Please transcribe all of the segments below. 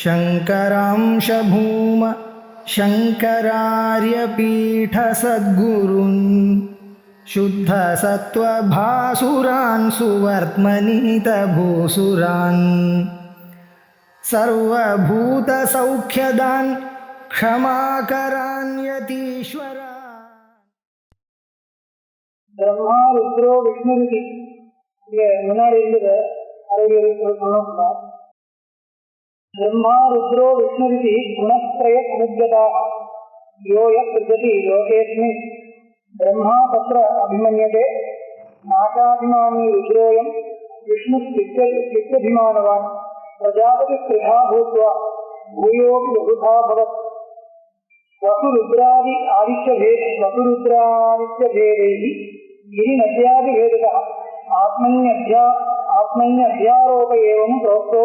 शङ्करांश भूम शङ्करार्यपीठसद्गुरून् शुद्धसत्त्वभासुरान् सुवर्त्मनीतभूसुरान् सर्वभूतसौख्यदान् क्षमाकरान् यतीश्वरान्. ब्रह्मा रुद्रो विष्णुरुति मुनाடி இருந்தது அறிவியல் சொன்னோம்னா ब्रह्मा रुद्रो विष्णुरुति गुणत्रय समुद्गताः यो यद्यति लोकेऽस्मिन् ब्रह्मा तत्र अभिमन्यते नाशाभिमानी रुद्रोऽयं विष्णुस्त्रित्यभिमानवान् प्रजापतिस्त्रिधा भूत्वा भूयोऽपि बहुधा भवत् वसुरुद्रादि आदित्यभेदैः गिरिनद्यादिभेदतः आत्मन्यध्यारोप एवं प्रोक्तो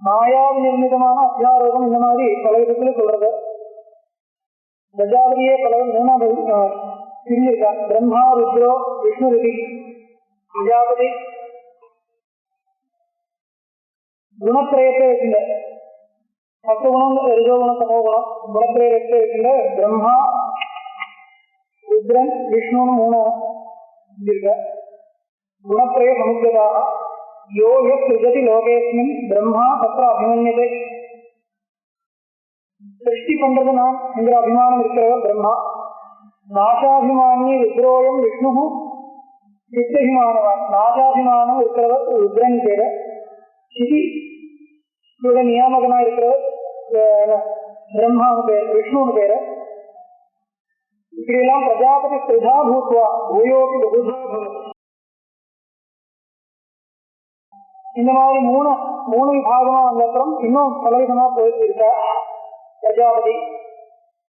மாயாவிநிர்மிதமான அத்தியாரோகம் இந்த மாதிரி பல விதத்துல சொல்றது. பிரஜாபதியே பல மூணாவது பிரிஞ்சிருக்காங்க. பிரம்மா ருத்ரோ விஷ்ணுருதி. பிரஜாபதி குணத்திரயத்தை இருக்கின்ற சத்துவகுணம் ரஜோகுணம் தமோகுணம் குணத்திரயத்தை இருக்கின்ற பிரம்மா ருத்ரன் விஷ்ணுன்னு மூணு இருக்க. குணத்திரய சமுத்திரதாக யோ யஜதி லோகேஸ்மின் பிரம்மா தத்திர அபிமன்யதே. சிருஷ்டி பண்றது நான் என்கிற அபிமானம் இருக்கிறவர் பிரம்மா. நாசாபிமானி ருத்ரோயம் விஷ்ணு நித்தியபிமானவான். நாசாபிமானம் இருக்கிறவர் ருத்ரன் பேர. சிதியோட நியாமகனா இருக்கிறவர் பிரம்மானு பேர் விஷ்ணுன்னு பேர. இப்படியெல்லாம் பிரஜாபதி ஸ்திரிதா பூத்வா பூயோபி பகுதா பவதி. இந்த மாதிரி மூணு விபாகமா வந்த அப்புறம் இன்னும் பலவிதமா போயிட்டு இருக்க. பிரஜாபதி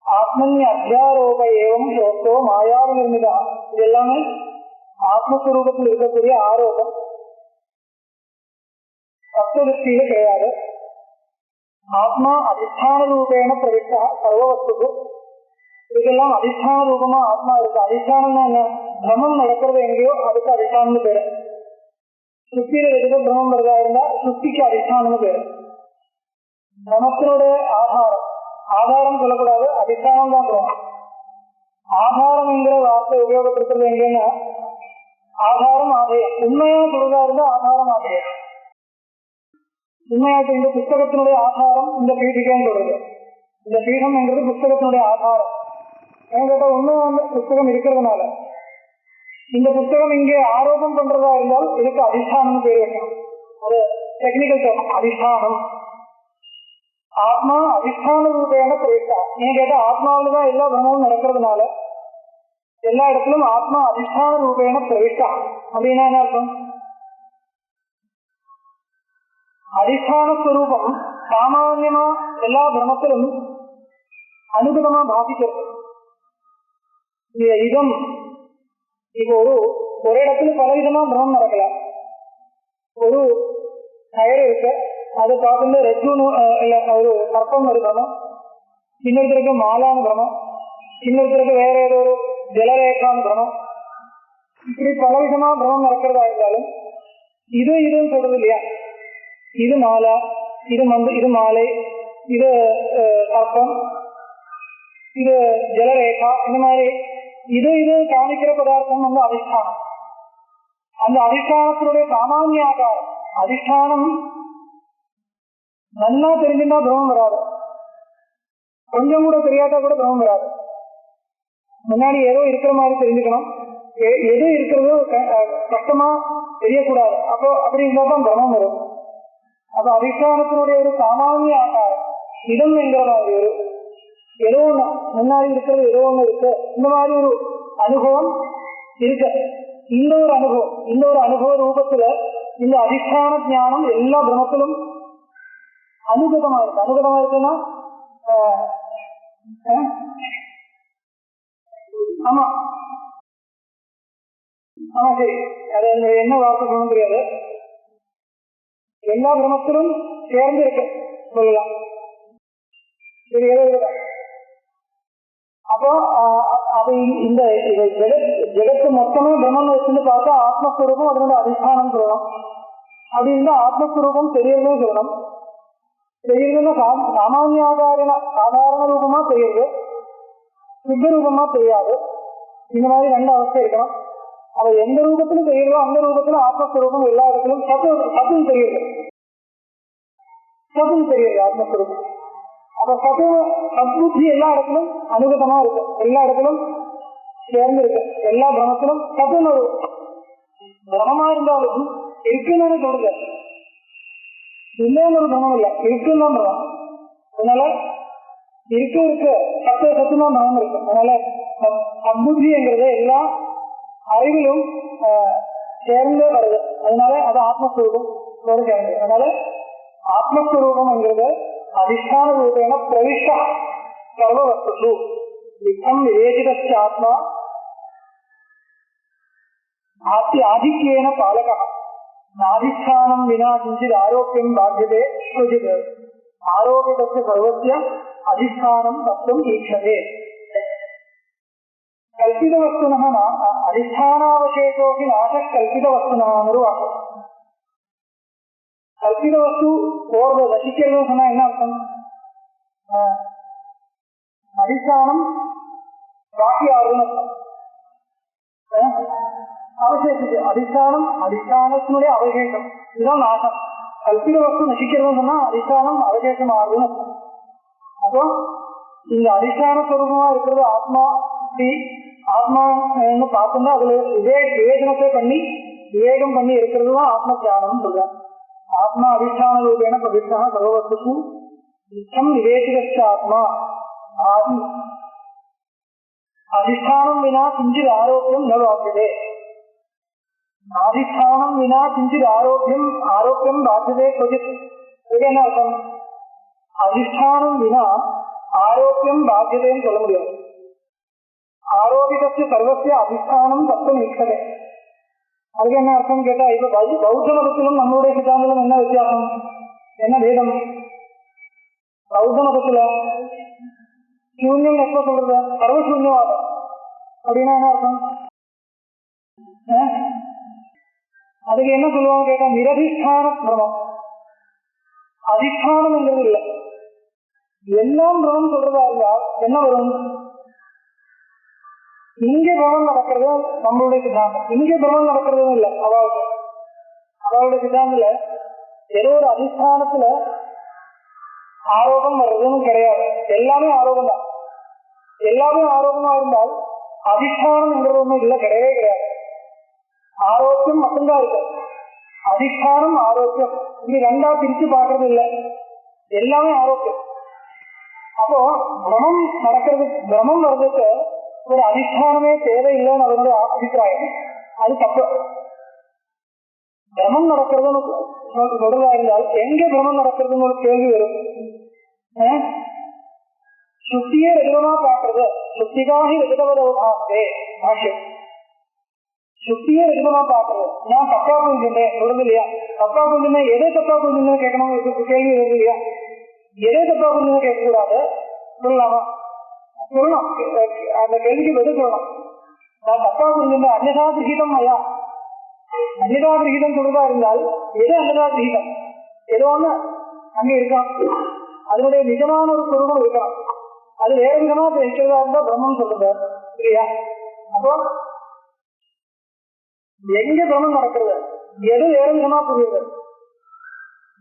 ஆத்மன்ய அத்தியாரோப ஏவம் சோத்தோ மாயாவி நிர்மிதா. இது எல்லாமே ஆத்மஸ்வரூபத்தில் இருக்கக்கூடிய ஆரோபம். தத்துவதிஷ்டியில கிடையாது. ஆத்மா அதிஷ்டான ரூபேன பிரவிஷ்டா சர்வவஸ்துக்கு. இதுக்கெல்லாம் அதிஷ்டான ரூபமா ஆத்மா இருக்கு. அதிஷ்டானம்னா என்ன? பிரமம் நடக்கிறது எங்கேயோ அதுக்கு அதிஷ்டானம்னு பேரு. சுத்தியில எதுக்கு பிரமம் வருதா இருந்தா சுத்திக்கு அதிஷ்டானம்னு பேரு. பிரமத்தினுடைய ஆதாரம் சொல்லக்கூடாது, அதிஷ்டானம் தான் சொல்லணும். ஆதாரம் என்கிற வார்த்தை உபயோகப்படுத்துறது எங்கன்னா ஆதாரம் ஆதேயம். உண்மையா சொல்றதா இருந்தா ஆதாரம் ஆதேயம். உண்மையா இந்த புத்தகத்தினுடைய ஆதாரம் இந்த பீடிகைன்னு சொல்றது. இந்த பீடம் என்கிறது புத்தகத்தினுடைய ஆதாரம். ஏன்னு கேட்டா உண்மையான புத்தகம் இருக்கிறதுனால இந்த புத்தகம் இங்கே ஆரோபம் பண்றதா இருந்தால் இதுக்கு அதிஷ்டானம் பேர் வைக்கணும். ஒரு டெக்னிக்கல் டேர்ம் அதிஷ்டானம். ஆத்மா அதிஷ்டான ரூபேன பிரவிஷ்டா. ஏன் கேட்டா ஆத்மாவில தான் எல்லா பிரமமும் நடக்கிறதுனால எல்லா இடத்திலும் ஆத்மா அதிஷ்டான ரூபேன பிரவிஷ்டா. அப்படின்னா என்ன அர்த்தம்? அதிஷ்டான ஸ்வரூபம் சாமான்யமா எல்லா பிரமத்திலும் அனுகூலமா பாதிக்கிறது. இதம் இப்போ ஒரு இடத்துல பலவிதமா பிரமம் நடக்கலாம். ஒரு கயிறு இருக்கு, அதை பார்த்து ரெஜுன்னு இல்ல ஒரு சர்ப்பம் இருக்கணும். இன்னொருத்தருக்கு மாலான்னு பிரமம், இன்னொருத்தருக்கு வேற ஏதோ ஒரு ஜலரேகான்னு பிரமம். இப்படி பலவிதமா பிரமம் நடக்கிறதா இருந்தாலும் இதுன்னு சொல்றது இல்லையா? இது மாலா, இது மாலை, இது சர்ப்பம், இது ஜலரேகா. இந்த மாதிரி இது காணிக்கிற பதார்த்தம் வந்து அதிஷ்டானம். அந்த அதிஷ்டானத்தினுடைய சாமானிய ஆகாரம். அதிஷ்டானம் நல்லா தெரிஞ்சுட்டா பிரமம் வராது, கொஞ்சம் கூட தெரியாட்டா கூட பிரமம் வராது. முன்னாடி ஏதோ இருக்கிற மாதிரி தெரிஞ்சுக்கணும், எது இருக்கிறதோ கஷ்டமா தெரியக்கூடாது. அப்போ அப்படி இருந்தா தான் பிரமம் வரும். அப்போ அதிஷ்டானத்தினுடைய ஒரு சாமானிய ஆகாரம் இடம் என்கிற மாதிரி ஒரு ஏதோ ஒண்ணு முன்னாடி இருக்கிறது ஏதோ ஒண்ணு இருக்கு. இந்த மாதிரி ஒரு அனுபவம் இருக்கு. இந்த ஒரு அனுபவ ரூபத்துல இந்த அதிஷ்டான ஞானம் எல்லா பிரமத்திலும் அனுகதமா இருக்கு. அனுகதமா இருக்குன்னா ஆமா சரி, அது என்ன வார்த்தை சொல்ல முடியாது. எல்லா பிரமத்திலும் சேர்ந்து இருக்கு சொல்லலாம். சரி, ஏதோ அப்போ அது இந்த ஜெகத்து மொத்தமே பிரம்மன் வச்சுன்னு பார்த்தா ஆத்மஸ்வரூபம் அதனோட அதிஷ்டானம் சொல்லலாம். அப்படின்னு ஆத்மஸ்வரூபம் தெரியறதுன்னு சொல்லணும். தெரியுதுன்னா சாதாரண ரூபமா தெரியுது, சித்த ரூபமா தெரியாது. இந்த மாதிரி ரெண்டு அவஸ்தை இருக்கணும். அது எந்த ரூபத்திலும் தெரியுதோ அந்த ரூபத்துல ஆத்மஸ்வரூபம் எல்லா இடத்திலும் சத்தும் தெரியுது, சத்தும் தெரியுது ஆத்மஸ்வரூபம். அப்ப சத்புத்தி எல்லா இடத்திலும் அனுகதமா இருக்கு, எல்லா இடத்திலும் சேர்ந்து இருக்கு. எல்லா பிரமத்திலும் சத்துன்னு ஒரு பிரமமா இருந்தாலும் இருக்குன்னு சொல்லுது, இல்லைன்னு ஒரு பிரமம் இல்லை, இருக்குன்னு தான் பிரமம். அதனால இருக்கு சத்துதான் பிரமம் இருக்கு. அதனால சத்புத்திங்கிறது எல்லா அறிவிலும் சேர்ந்தே வருது. அதனால அது ஆத்மஸ்வரூபம் சேர்ந்தது. அதனால ஆத்மஸ்வரூபம்ங்கிறது அதிஷ்டான ரூபேன பிரவிஷ்ட சர்வ வஸ்து விகம் விவேகிதஸ்ய ஆத்மா ஆதிக்கேன பாலக நாதிஷ்டானம் வினா கிஞ்சித் ஆரோக்கியம் பாத்தியதே ஸ்ருஜித் ஆரோபிதஸ்ய சர்வஸ்ய அதிஷ்டானம் தத்துவம் ஈக்ஷதே. கல்பித வஸ்துனः அதிஷ்டானாவசேஷோபி நாச கல்பித வஸ்துனான்னு வாக்கம். கல்பித வஸ்து போறது ரசிக்கிறது சொன்னா என்ன அர்த்தம்? அதிஷ்டானம் பாக்கி ஆறுன்னு அர்த்தம். அவசேஷிச்சு அதிஷ்டானத்தினுடைய அவசேஷம் இதுதான் நாசம். கல்பித வஸ்து நசிக்கிறதுன்னு சொன்னா அதிஷ்டானம் அவசேஷம் ஆறுன்னு அர்த்தம். அப்போ இந்த அதிஷ்டான ஸ்வரூபமா இருக்கிறது ஆத்மான்னு பார்த்தோம்னா அதுல விவேகம் பண்ணி இருக்கிறது தான் ஆத்ம தியானம் சொல்றாங்க. ஆத்மா அதிஷ்டான ரூபேன பிரவிஷ்டா சர்வவஸ்து நிச்சயம் விவேகிதஸ்ய ஆத்மா அதிஷ்டானம் வினா கிஞ்சித் ஆரோக்கியம் ந வாக்கியதே. அதிஷ்டானம் வினா கிஞ்சித் ஆரோக்கியம் வாக்கியதே கொஜித். இது என்ன அர்த்தம்? அதிஷ்டானம் வினா ஆரோக்கியம் பாக்கியதேன்னு சொல்ல முடியாது. ஆரோபிதஸ்ய சர்வஸ்ய அதிஷ்டானம் தத்துவம் ஈக்ஷதே. அதுக்கு என்ன அர்த்தம் கேட்டா, இப்ப பௌத்த மதத்திலும் நம்மளுடைய சித்தாந்தத்திலும் என்ன வித்தியாசம், என்ன வேதம்? பௌத்த மதத்துல சூன்யம் எப்ப சொல்றது? சர்வசூன்யவாதம் அப்படின்னா என்ன அர்த்தம்? அதுக்கு என்ன சொல்லுவாங்க கேட்டா, நிரதிஷ்டான பிரமம். அதிஷ்டானம்ங்கிறது இல்லை, எல்லாம் பிரமம் சொல்றதா இருந்தா என்ன வரும்? இங்க பிரமம் நடக்கிறது நம்மளுடைய சித்தாந்தம், இங்க பிரமம் நடக்கிறதும் இல்லை. அவளுடைய சித்தாந்தத்துல ஏதோ ஒரு அதிஷ்டானத்துல ஆரோகம் வர்றதுன்னு கிடையாது, எல்லாமே ஆரோகம் தான். எல்லாமே ஆரோகமா இருந்தால் அதிஷ்டானம் என்கிறது ஒண்ணு இல்லை, கிடையவே கிடையாது. ஆரோக்கியம் மட்டும்தான் இருக்கு. அதிஷ்டானம் ஆரோக்கியம் இது ரெண்டா பிரிச்சு பாக்குறது இல்லை, எல்லாமே ஆரோக்கியம். அப்போ பிரமம் வர்றதுக்கு ஒரு அதிஷ்டானமே தேவையில்லைன்னு அதனுடைய அபிப்பிராயம். அது தப்பு. பிரமம் நடக்கிறதுன்னு சொல்றதா இருந்தால் எங்க பிரமம் நடக்கிறதுன்னு ஒரு கேள்வி வரும். சுத்தியே ரெகுலமா பாக்குறது, சுத்திகாகி ரெகுலவதே ஆஷம். சுத்தியே ரெகுலமா பாக்குறது, நான் தப்பா புரிஞ்சுட்டேன் சொல்றது இல்லையா? தப்பா புரிஞ்சுட்டேன், எதை தப்பா புரிஞ்சுன்னு கேட்கணும், கேள்வி வருது இல்லையா? எதை தப்பா புரிஞ்சுன்னு கேட்கக்கூடாது, சொல்லலாமா? சொல்லணும். அந்த கேள்விக்கு பதில் சொல்லணும். நான் தப்பா புரிஞ்சுட்டேன், அந்நதா கிரகீதம் ஐயா, அந்நதா கிரகீதம் சொல்றதா இருந்தால் எது அந்நதா கிரகீதம்? ஏதோ ஒண்ணு அங்க இருக்கான், அதனுடைய நிஜமான ஒரு சொரூபம் இருக்கான், அது வேற விதமா இருக்கிறதா இருந்தா பிரம்மம் சொல்லுங்க இல்லையா? அப்போ எங்க பிரம்மம் நடக்கிறது, எது வேற விதமா புரியுது,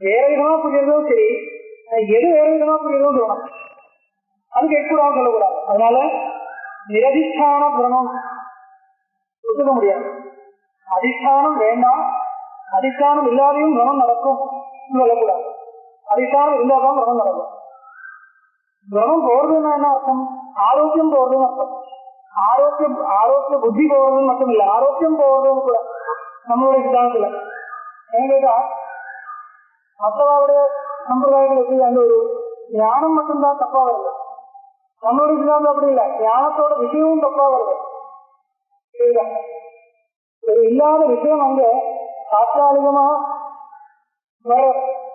வேற விதமா புரியுறதும் சரி, எது வேற விதமா புரியுறதும் சொல்லணும். அது கேட்கக்கூடாது, சொல்லக்கூடாது. அதனால நிரதிஷ்டான பிரம்மம் ஒத்துக்க முடியாது. அதிஷ்டானம் வேண்டாம், அதிஷ்டானம் இல்லாதையும் பிரம்மம் நடக்கும் சொல்லக்கூடாது. அதிஷ்டானம் இருந்தாதான் பிரம்மம் நடக்கும். பிரம்மம் போறதுன்னா என்ன அர்த்தம்? ஆரோக்கியம் போறதுன்னு அர்த்தம். ஆரோக்கிய புத்தி போறதுன்னு மட்டும் இல்லை, ஆரோக்கியம் போறதுன்னு கூட நம்மளுடைய சித்தாந்தத்துல என்ன கேட்டா, மற்றவருடைய சம்பிரதாயங்களுக்கு அந்த ஒரு ஞானம் மட்டும்தான் தப்பா வருது. நம்மளுடைய சித்தாந்தம் அப்படி இல்லை, ஞானத்தோட விஷயமும் தப்பா வருது. ஒரு இல்லாத விஷயம் அங்க தாற்காலிகமா வர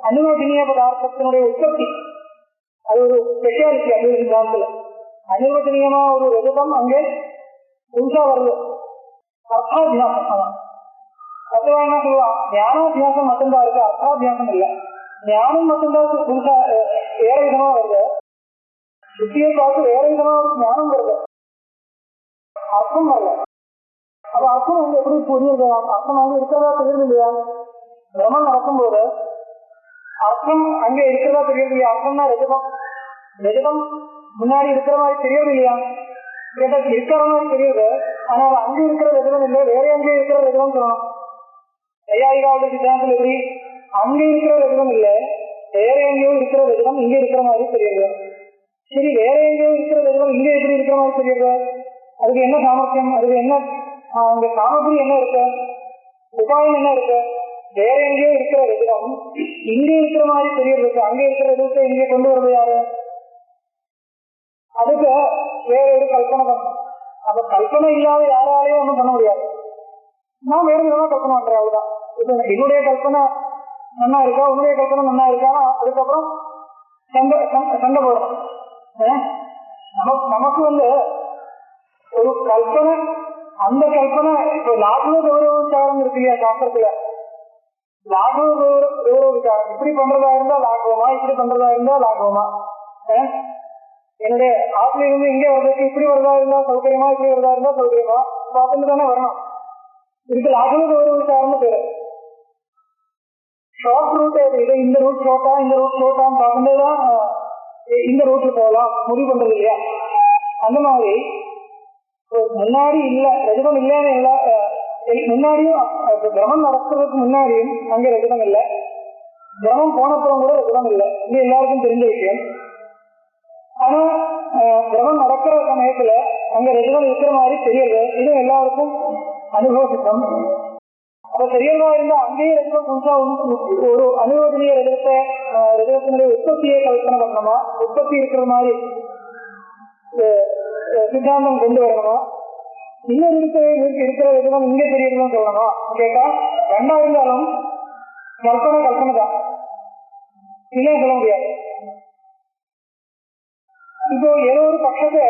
அனுமதினிய பதார்த்தத்தினுடைய உற்பத்தி, அது ஒரு ஸ்பெஷாலிட்டி. அது சித்தாந்தத்துல அனுமதினியமா ஒரு ரஜதம் அங்கே புதுசா வருது, அர்த்தாத்தியாசம். அதுவா என்ன சொல்லுவான், ஞானாபியாசம் மட்டும்தான் இருக்கு, அர்த்தாபியாசம் இல்லை. ஞானம் மட்டும்தான் புதுசா வேற விதமா வருது, புத்தியை பார்த்து வேற விதமா ஞானம் வருது, அர்த்தம் வரல. அப்ப அர்த்தம் வந்து எப்படி புரியுது? அர்த்தம் அங்க இருக்கிறதா தெரியுது இல்லையா? பிரமன் நடக்கும்போது அர்த்தம் அங்க இருக்கிறதா தெரியுது இல்லையா? அர்த்தம்னா ரஜதம், ரஜதம் முன்னாடி இருக்கிற மாதிரி தெரியுது இல்லையா? கேட்டா இருக்கிற மாதிரி தெரியுது, ஆனா அங்க இருக்கிற ரஜதம் இல்லை, வேற எங்கே இருக்கிற ரஜதம் சொல்லணும். ஐயாயிகாவோட சித்தாந்தத்தில் எப்படி அங்க இருக்கிற ரஜதம் இல்லை, வேற எங்கேயோ இருக்கிற ரஜதம் இங்க இருக்கிற மாதிரி தெரியுது. சரி, வேற எங்கேயோ இருக்கிற ரஜதம் இங்க எப்படி இருக்கிற மாதிரி தெரியுது? அதுக்கு என்ன சாமர்த்தியம், அதுக்கு என்ன அங்க சாமகிரி என்ன இருக்கு, உபாயம் என்ன இருக்கு? வேற எங்கேயோ இருக்கிற ரஜதம் இங்க இருக்கிற மாதிரி தெரியறதுக்கு அங்க இருக்கிற ரஜதத்தை இங்கே கொண்டு வருது யாரு? அதுக்கு வேற ஒரு கல்பனை பண்ணணும். அப்ப கல்பனை இல்லாத யாராலையும் ஒன்றும் பண்ண முடியாது. நான் வேற விதமா கல்பனை பண்றேன், அவ்வளவுதான். இப்ப என்னுடைய கல்பனை நன்னா இருக்கா, உன்னுடைய கல்பனை நன்னா இருக்கா, அதுக்கப்புறம் சண்டை போடணும். நமக்கு வந்து ஒரு கல்பனை, அந்த கல்பனை இப்ப லாகவ கௌரவ விசாரம் இருக்கு இல்லையா சாஸ்திரத்துல, லாகவ கௌரவ விசாரம் இப்படி பண்றதா இருந்தா லாகவமா, இப்படி பண்றதா இருந்தா லாகவமா, என்னுடைய ஆத்துல இருந்து இங்கே வர்றதுக்கு இப்படி வருதா இருந்தா சௌகரியமா, இப்படி வருதா இருந்தா சௌகரியமா பார்த்துட்டு தானே வரணும். இதுக்கு லாகவ கௌரவ விசாரம்னு பேரு. ஷார்ட் ரூட் இது, இந்த ரூட் ஷோட்டா இந்த ரூட் ஷோட்டான்னு பார்க்கும்போதுதான் இந்த ரூட்ல போகலாம் முடிவு பண்றது இல்லையா? அந்த மாதிரி முன்னாடி இல்ல ரஜதம் இல்லைன்னு இல்ல, முன்னாடியும் பிரமம் நடக்கிறதுக்கு முன்னாடியும் அங்க ரஜதம் இல்லை, பிரமம் போனப்புறம் கூட ரஜதம் இல்லை, இது எல்லாருக்கும் தெரிஞ்ச விஷயம். ஆனா பிரமம் நடக்கிற சமயத்துல அங்க ரஜதம் இருக்கிற மாதிரி தெரியல, இது எல்லாருக்கும் அனுபவம். அப்ப தெரியவா இருந்தா அங்கேயே ரஜதம் புதுசா ஒரு அனுபவத்திலேயே ரஜதத்தினுடைய உற்பத்தியை கல்பனை பண்ணணுமா, உற்பத்தி இருக்கிற மாதிரி சித்தாந்தம் கொண்டு வரணுமா, இன்னொரு இருக்கிற ரஜதம் இங்கே தெரியறதுன்னு சொல்லணுமா கேட்டா ரெண்டா இருந்தாலும் கல்பனை தான், இல்லைன்னு சொல்ல முடியாது. இப்போ ஏதோ ஒரு பட்சத்தை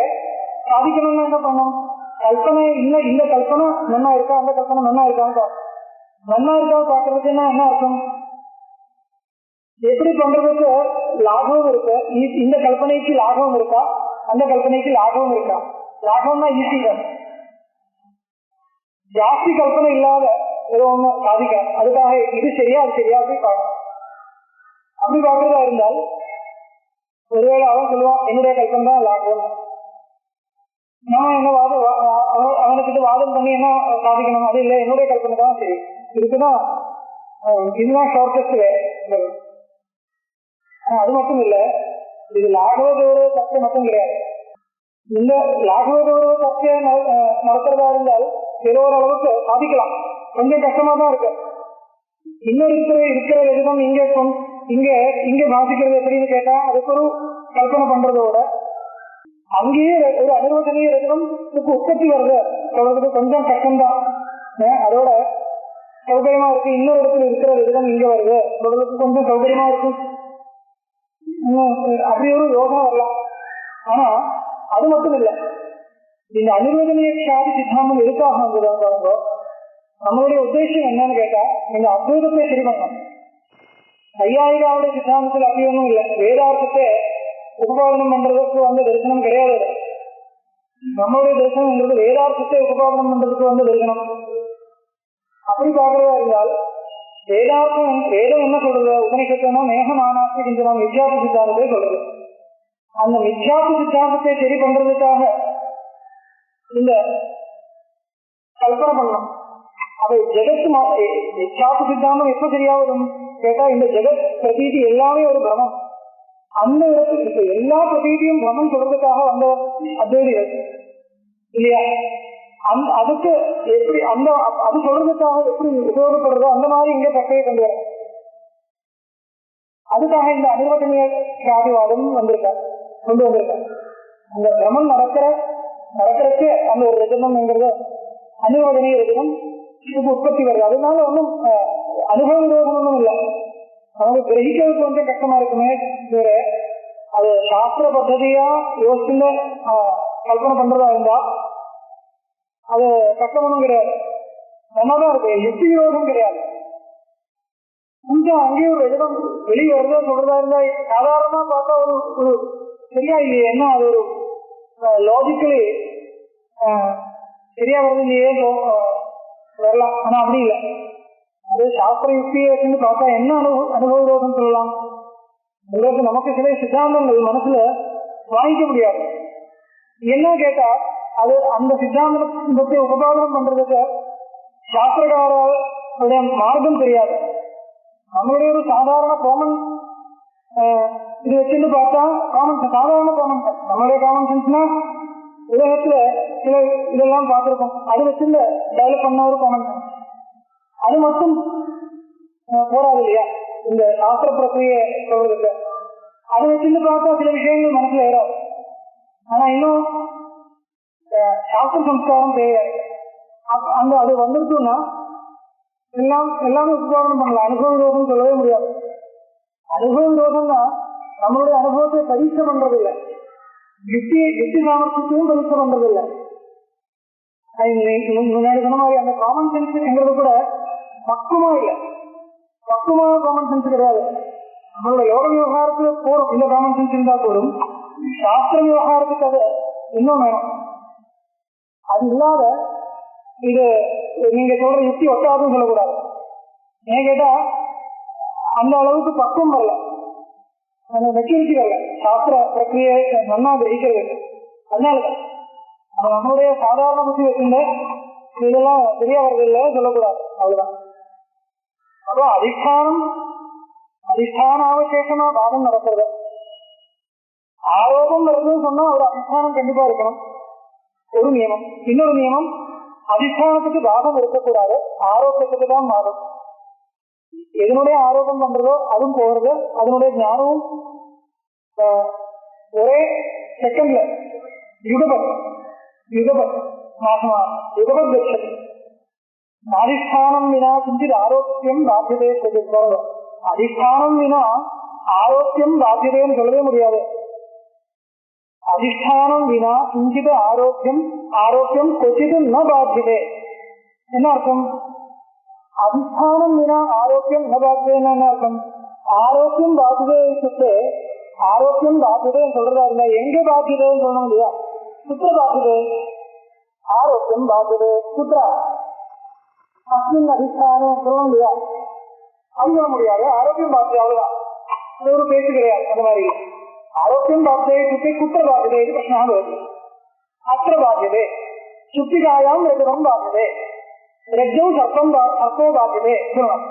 சாதிக்கணும்னா என்ன பண்ணணும்? கல்பனை இல்லை, இந்த கல்பனை நன்னா இருக்கா, அந்த கல்பனை நன்னா இருக்கான்னு நன்னா இருக்கா பாக்குறதுக்குன்னா என்ன அர்த்தம்? எப்படி பண்றதுக்கு லாபமும் இருக்கு, இந்த கல்பனைக்கு லாபமும் இருக்கா, அந்த கல்பனைக்கு லாபமும் இருக்கா? லாபம்னா ஈஸி தான், ஜாஸ்தி கல்பனை இல்லாத ஏதோ ஒண்ணு சாதிக்க, அதுக்காக இது சரியா அது சரியா அப்படி பார்க்கணும். அப்படி பார்க்கறதா இருந்தால் ஒருவேளை அவன் சொல்லுவான் என்னுடைய கல்பனை தான் லாபம், நான் என்ன வாதம் அவனுக்கிட்ட வாதம் பண்ணி என்ன சாதிக்கணும், அது இல்லை என்னுடைய கல்பனை தான் சரி, இதுக்குதான் இதுதான் ஷார்டஸ்ட் வே. அது மட்டும் இல்ல, இது லாகவ கௌரவ சர்ச்சை மட்டும் கிடையாது. இந்த லாகவ கௌரவ சர்ச்சையை நடத்துறதா இருந்தால் ஏதோ ஒரு அளவுக்கு சாதிக்கலாம், கொஞ்சம் கஷ்டமா தான் இருக்கு. இன்னொரு இருக்கிற ரஜதம் இங்க வாசிக்கிறது எப்படின்னு கேட்டா அதுக்கு ஒரு கல்பனை பண்றதோட அங்கேயே ஒரு அனுபவத்திலேயே ரஜதம் உற்பத்தி வருது சொல்றதுக்கு கொஞ்சம் கஷ்டம்தான். அதோட சௌகரியமா இருக்கு, இன்னொரு இடத்துல இருக்கிற ரஜதம் இங்க வருது சொல்றதுக்கு கொஞ்சம் சௌகரியமா இருக்கு, அப்படி ஒரு யோசனை வரலாம். ஆனா அது மட்டும் இல்லை, இந்த அனுரோதனைய சாதி சித்தாந்தம் எதுக்காக வந்ததுங்க? நம்மளுடைய உத்தேசம் என்னன்னு கேட்டா இந்த அத்வைதத்தை சரி பண்ணணும். ஐயாயிகாவுடைய சித்தாந்தத்தில் அப்படி ஒன்றும் இல்லை, வேதார்த்தத்தை உபபாதனம் பண்றதுக்கு வந்து தரிசனம் கிடையாது. நம்மளுடைய தரிசனம்ன்றது வேதார்த்தத்தை உபபாதனம் பண்றதுக்கு வந்து தரிசனம். அப்படி பார்க்கறதா இருந்தால் வேதார்த்தம் வேதம் என்ன சொல்றது? உபனிஷத்துனா மேகமானாசி கிஞ்சனம் மித்யாச சித்தாந்தத்தை சொல்றது. அந்த மித்யாச சித்தாந்தத்தை சரி பண்றதுக்காக இந்த கல்பனை பண்ணணும். அதை ஜெகத்து மித்யாச சித்தாந்தம் எப்ப சரியாவதும் கேட்டா இந்த ஜெகத் பிரதீதி எல்லாமே ஒரு பிரமம். அந்த இடத்துக்கு எல்லா பிரதீதியும் பிரமம் சொல்றதுக்காக வந்த அத்வைதிகள் இல்லையா? அதுக்கு எப்படி அந்த அது சொல்றதுக்காக எப்படி உபயோகப்படுறதோ அந்த மாதிரி இங்க சட்டையை கொண்டு வர, அதுக்காக இந்த அனிர்வச்சனீய சாதிவாதம் கொண்டு வந்திருக்க. அந்த பிரமம் நடக்கிறதுக்கு அந்த ஒரு ரஜனம்ங்கிறது அனிர்வச்சனீய ரஜனம் இதுக்கு உற்பத்தி வருது. அதனால ஒன்றும் அனுபவ விரோதம் ஒன்றும் இல்லை. அவங்க கிரகிக்கிறதுக்கு கொஞ்சம் கஷ்டமா இருக்குமே வேற, அது சாஸ்திர பద్ధதியா யோசிச்சு கல்பனை பண்றதா இருந்தா அது கஷ்டம் ஒன்றும் கிடையாது. நல்லாதான் இருக்கு, யுக்தி விரோதம் கிடையாது. கொஞ்சம் அங்கேயும் ஒரு இடம் வெளியே வருதா சொல்றதா இருந்தா சாதாரணமா பார்த்தா ஒரு சரியா இல்லையே, என்ன அது ஒரு லாஜிக்கலி சரியா வருது இல்லையே வரலாம். ஆனா அப்படி இல்லை, அது சாஸ்திர யுக்தியை வச்சுன்னு பார்த்தா என்ன அனுபவ விரோதம் சொல்லலாம். உங்களுக்கு நமக்கு சில சித்தாந்தங்கள் மனசுல வாங்கிக்க முடியாது. என்ன கேட்டா அது அந்த சித்தாந்தத்தை உபபாதனம் பண்றதுக்கு சாஸ்திரகாரோட மார்க்கம் தெரியாது. நம்மளுடைய ஒரு சாதாரண காமன் இது வச்சுட்டு பார்த்தா சாதாரண காமன் சென்ஸ், நம்மளுடைய காமன் சென்ஸ்னா உலகத்துல சில இதெல்லாம் பார்த்திருக்கோம், அது வச்சுட்டு டெவலப் பண்ண ஒரு காமன் சென்ஸ் அது மட்டும் போராது இல்லையா இந்த சாஸ்திர பிரக்கிரியை சொல்றதுக்கு. அதை வச்சுட்டு பார்த்தா சில விஷயங்கள் மனசுல ஏறாது. ஆனா இன்னும் சாஸ்திர சம்ஸ்காரம் தேவையாது. அந்த அது வந்துருச்சுன்னா எல்லாமே உபகாரணம் பண்ணலாம். அனுபவ விரோதம் சொல்லவே முடியாது. அனுபவ விரோதம்னா நம்மளுடைய அனுபவத்தை பரீட்சை பண்றது இல்லை, யுக்தி சாமர்த்தியத்தையும் பரீட்சை பண்றது இல்லை. முன்னாடி சொன்ன மாதிரி அந்த காமன் சென்ஸ்ங்கிறது கூட பக்குவமா இல்லை, பக்குவமான காமன் சென்ஸ் கிடையாது. நம்மளோட யோக விவகாரத்துல போறோம் இந்த காமன் சென்ஸ் இருந்தா போதும், சாஸ்திர விவகாரத்துக்கு அது இன்னும் வேணும். அது இல்லாத இது நீங்க சொல்ற யுக்தி ஒட்டாதுன்னு சொல்லக்கூடாது. ஏன் கேட்டா அந்த அளவுக்கு பக்குவம் வரல, அந்த மெச்சூரிட்டி வரல சாஸ்திர பிரக்கிரியை நல்லா கிரகிக்கிறது. அதனாலதான் நம்மளுடைய சாதாரண புத்தி வச்சிருந்த இதெல்லாம் தெரிய வர்றது இல்லை சொல்லக்கூடாது, அவ்வளவுதான். அப்போ அதிஷ்டான அவசேஷமா பாதம் நடக்கிறது. ஆரோபம் வருதுன்னு சொன்னா ஒரு அதிஷ்டானம் கண்டிப்பா இருக்கணும், ஒரு நியமம். இன்னொரு நியமம், அதிஷ்டானத்துக்கு பாதம் இருக்கக்கூடாது, ஆரோக்கியத்துக்கு தான் பாதம். எதனுடைய ஆரோபம் பண்றதோ அதுவும் போறது, அதனுடைய ஞானமும் ஒரே செகண்ட்ல யுகபத் நாசமா யுகபத் லட்சம். அதிஷ்டானம் வினா கிஞ்சித் ஆரோக்கியம் பாத்தியதே சொல்லுவாங்க. அதிஷ்டானம் வினா ஆரோக்கியம் பாத்தியதேன்னு சொல்லவே முடியாது. அதிஷ்டானம் வினா கிஞ்சித் ஆரோக்கியம் கொச்சிது ந பாத்தியதே. என்ன அர்த்தம்? அதிஷ்டானம் வினா ஆரோக்கியம் ந பாத்தியதேன்னு என்ன அர்த்தம்? ஆரோக்கியம் பாத்தியதே ஆரோக்கியம் பாத்தியதேன்னு சொல்றதா இருந்தா எங்க பாத்தியதேன்னு சொல்லணும் இல்லையா? சுத்திர பாத்தியதே, ஆரோக்கியம் பாத்தியதே சுத்ரா அஸ்மின் அதிஷ்டானம் சொல்லணும் இல்லையா? அது சொல்ல முடியாது. ஆரோக்கியம் பாத்தியம் அவ்வளவுதான், ஒரு பேச்சு கிடையாது. அந்த மாதிரி ஆரோக்கியம் பாத்தியதே குத்திர பாத்தியதே இது பிரச்சனை வருது. அத்திர பாத்தியதே சுத்திகாயாம் ரஜதம் பாத்தியதே ரஜ்ஜம் சர்ப்போ பாத்தியதே சொல்லணும்.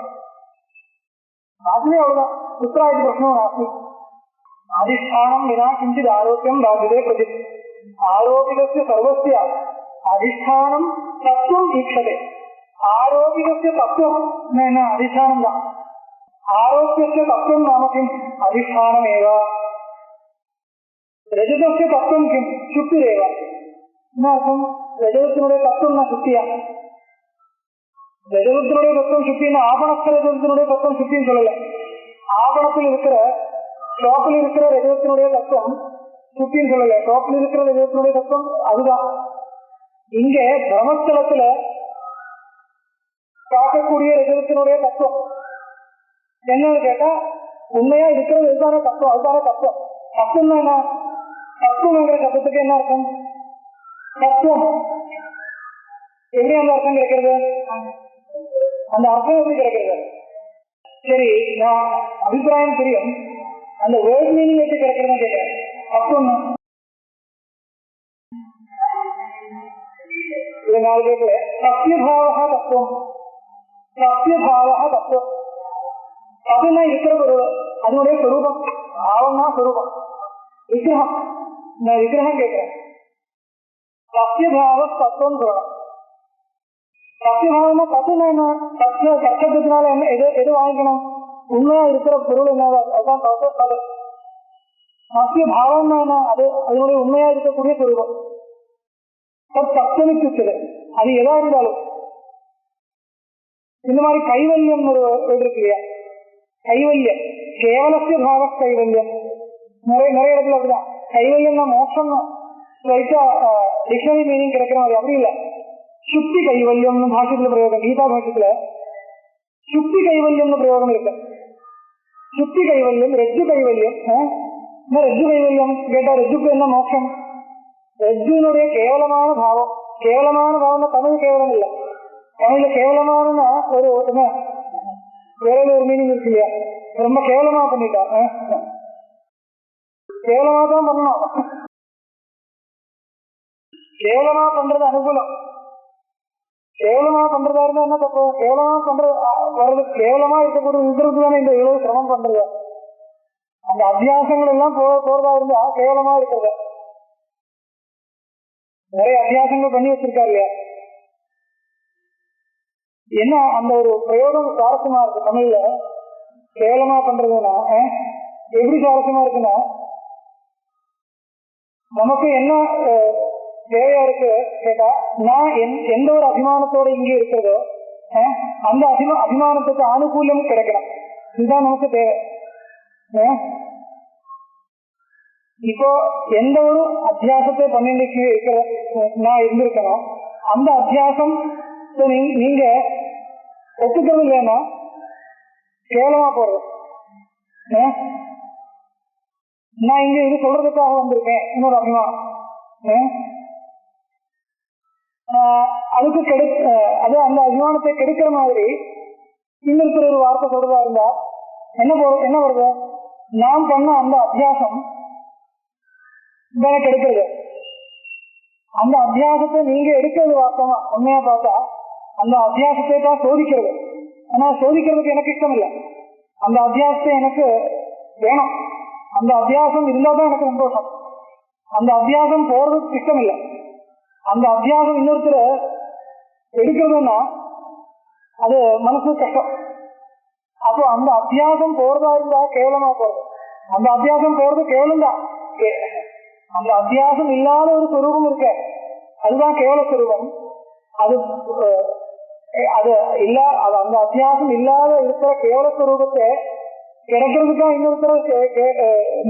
பாத்தியதே அவ்வளவுதான், குத்திரா இது பிரச்சனை நாஸ்தி. அதிஷ்டானம் வினா கிஞ்சித் ஆரோக்கியம் பாத்தியதே கொச்சித். ஆரோபிதஸ்ய சர்வஸ்ய அதிஷ்டானம் தத்துவம் ஈக்ஷதே. ஆரோபிதஸ்ய தத்துவம் என்ன? அதிஷ்டானம் தான். ஆரோக்கியஸ்ய தத்துவம் நாம கிம்? அதிஷ்டானம் ஏவா. ரஜதஸ்ய தத்துவம் கிம்? சுத்திரேவா. என்ன அர்த்தம்? ரஜதத்தினுடைய தத்துவம் சுத்தியா? ரஜதத்தினுடைய தத்துவம் சுத்தின்னு ஆபணஸ்த ரஜதத்தினுடைய தத்துவம் சுத்தின்னு சொல்லல. ஆபணத்தில் இருக்கிற ஷாப்பில் இருக்கிற ரஜதத்தினுடைய தத்துவம் சுத்தின்னு சொல்லல. ஷாப்பில் இருக்கிற ரஜதத்தினுடைய தத்துவம் அதுதான். இங்க பிரம்மஸ்தலத்துல பார்க்கக்கூடிய ரஜதத்தினுடைய தத்துவம் என்னன்னு கேட்டா உண்மையா இருக்கிறது இதுதானே தத்துவம், அதுதானே தத்துவம். தத்துவம் என்ன? தத்துவங்கிற சத்தத்துக்கு என்ன அர்த்தம்? தத்துவம் எப்படி அந்த அர்த்தம் கிடைக்கிறது? அந்த அர்த்தம் எப்படி கிடைக்கிறது? சரி, நான் அபிப்பிராயம் தெரியும், அந்த வேர்ட் மீனிங் எப்படி கிடைக்கிறதுன்னு கேட்கிறேன். தத்துவம் இது நாலு கேட்கல. சத்தியபாவா தத்துவம், சத்தியபாவா தத்துவம். அதுனா இருக்கிற பொருள், அதனுடைய ஸ்வரூபம். பாவம்னா ஸ்வரூபம். விக்கிரகம், நான் விக்கிரகம் கேட்கிறேன். சத்தியபாவ தத்துவம் சொல்லலாம். சத்தியபாவம்னா தத்துவம் என்ன? சத்தியத்தினால என்ன எது வாங்கிக்கணும்? உண்மையா இருக்கிற பொருள் என்ன? அதுதான் தத்துவம். சத்திய பாவம்னா என்ன? அதனுடைய உண்மையா இருக்கக்கூடிய ஸ்வரூபம். தத்துவனுக்கு அது எதா இருந்தாலும் இந்த மாதிரி கைவல்யம் ஒரு இருக்கு இல்லையா? கைவல்யம் கேவலசிய பாவ கைவல்யம் நிறைய இடத்துல அப்படிதான். கைவல்யம்னா மோட்சம் டிக்ஷனரி மீனிங் கிடைக்கிற மாதிரி அப்படி இல்லை. சுத்தி கைவல்யம்னு பாஷ்யத்துல பிரயோகம், கீதா பாஷ்யத்துல சுத்தி கைவல்யம்னு பிரயோகம் இருக்கு. சுத்தி கைவல்யம், ரெஜ்ஜு கைவல்யம். என்ன ரெஜ்ஜு கைவல்யம் கேட்டா, ரெஜ்ஜுக்கு என்ன மோட்சம்? ரெஜ்ஜுனுடைய கேவலமான பாவம், கேவலமான பாவம் தமிழ் கேவலம் இல்லை, தமிழ்ல கேவலமான ஒரு என்ன வேற ஒரு மீனிங் இருக்கு இல்லையா, ரொம்ப கேவலமா பண்ணிட்டா. கேவலமா தான் பண்ணணும், கேவலமா பண்றது அனுகூலம். கேவலமா பண்றதா இருந்தா என்ன தப்பு? கேவலமா பண்றது வர்றது, கேவலமா இருக்கக்கூடிய இருக்கிறது தானே இந்த இவ்வளவு சிரமம் பண்றது. அந்த அத்தியாசங்கள் எல்லாம் போறதா இருந்தா கேவலமா இருக்கிறது. நிறைய அத்தியாசங்கள் பண்ணி வச்சிருக்காரு இல்லையா. என்ன அந்த ஒரு பிரயோகம் சுவாரஸ்யமா இருக்கு தமிழ்ல. கேவலமா பண்றதுன்னா எப்படி சுவாரஸ்யமா இருக்குன்னா, நமக்கு என்ன தேவையா இருக்கு கேட்டா, நான் எந்த ஒரு அபிமானத்தோட இங்கே இருக்கிறதோ அந்த அபிமானத்துக்கு ஆனுகூல்யம் கிடைக்கணும், இதுதான் நமக்கு தேவை. இப்போ எந்த ஒரு அத்தியாசத்தை பண்ணிட்டு இருக்கிற நான் இருந்திருக்கணும், அந்த அத்தியாசம் நீங்க ஒத்துக்கிறது இல்லைன்னா கேவலமா போறது. நான் இங்க இது சொல்றதுக்காக வந்திருக்கேன், இன்னொரு அபிமானம். அதுக்கு அது அந்த அபிமானத்தை கெடுக்கிற மாதிரி இன்னொருத்தர் ஒரு வார்த்தை சொல்றதா இருந்தா என்ன வருது? நாம் பண்ண அந்த அத்தியாசம் எனக்கு எடுக்கிறது. அந்த அத்தியாசத்தை நீங்க எடுக்கிறது வார்த்தமா உண்மையா பார்த்தா அந்த அத்தியாசத்தை தான் சோதிக்கிறது. ஆனா சோதிக்கிறதுக்கு எனக்கு இஷ்டம் இல்லை, அந்த அத்தியாசத்தை எனக்கு வேணும். அந்த அத்தியாசம் இருந்தால்தான் எனக்கு சந்தோஷம். அந்த அத்தியாசம் போறதுக்கு இஷ்டம் இல்லை. அந்த அத்தியாசம் இன்னொருத்தர் எடுக்கிறதுன்னா அது மனசு கஷ்டம். அப்போ அந்த அத்தியாசம் போறதா இருந்தா கேவலமா போறது, அந்த அத்தியாசம் போறது கேவலம் தான். அந்த அத்தியாசம் இல்லாத ஒரு சுரூபம் இருக்க, அதுதான் கேவல சுரூபம். அது அந்த அத்தியாசம் இல்லாத இருக்கிற கேவல சுரூபத்தை கிடைக்கிறதுக்காக இன்னொருத்தர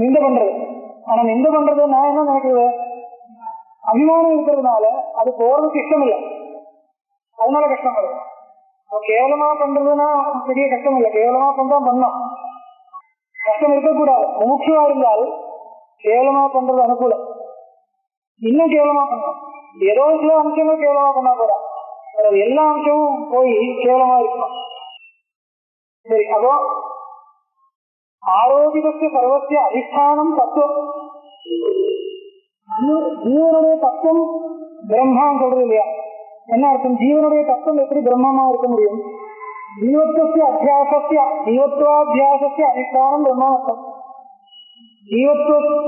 நிந்த பண்றது. ஆனா நிந்த பண்றது நான் என்ன நினைக்கிறது, அபிமானம் இருக்கிறதுனால அது போறதுக்கு இஷ்டம் இல்லை, அதனால கஷ்டம் வருது. கேவலமா பண்றதுன்னா பெரிய கஷ்டம் இல்லை, கேவலமா பண்றா பண்ணலாம், கஷ்டம் இருக்கக்கூடாது. முக்கியமா இருந்தால் கேவலமா பண்றது அனுகூலம். இன்னும் கேவலமா பண்ணலாம், ஏதோ சில அம்சங்கள் கேவலமா பண்ணா போறா, எல்லா அம்சமும் போய் கேவலமா இருக்கணும். சரி, அப்போ ஆரோக்கியத்தை சர்வத்திய அதிஷ்டானம் தத்துவம், ஜீவனுடைய தத்துவம் பிரம்மான்னு சொல்றது இல்லையா. என்ன அர்த்தம்? ஜீவனுடைய தத்துவம் எப்படி பிரம்மமா இருக்க முடியும்? ஜீவத்வாபியாசத்திய அதிஷ்டானம் பிரம்மார்த்தம்.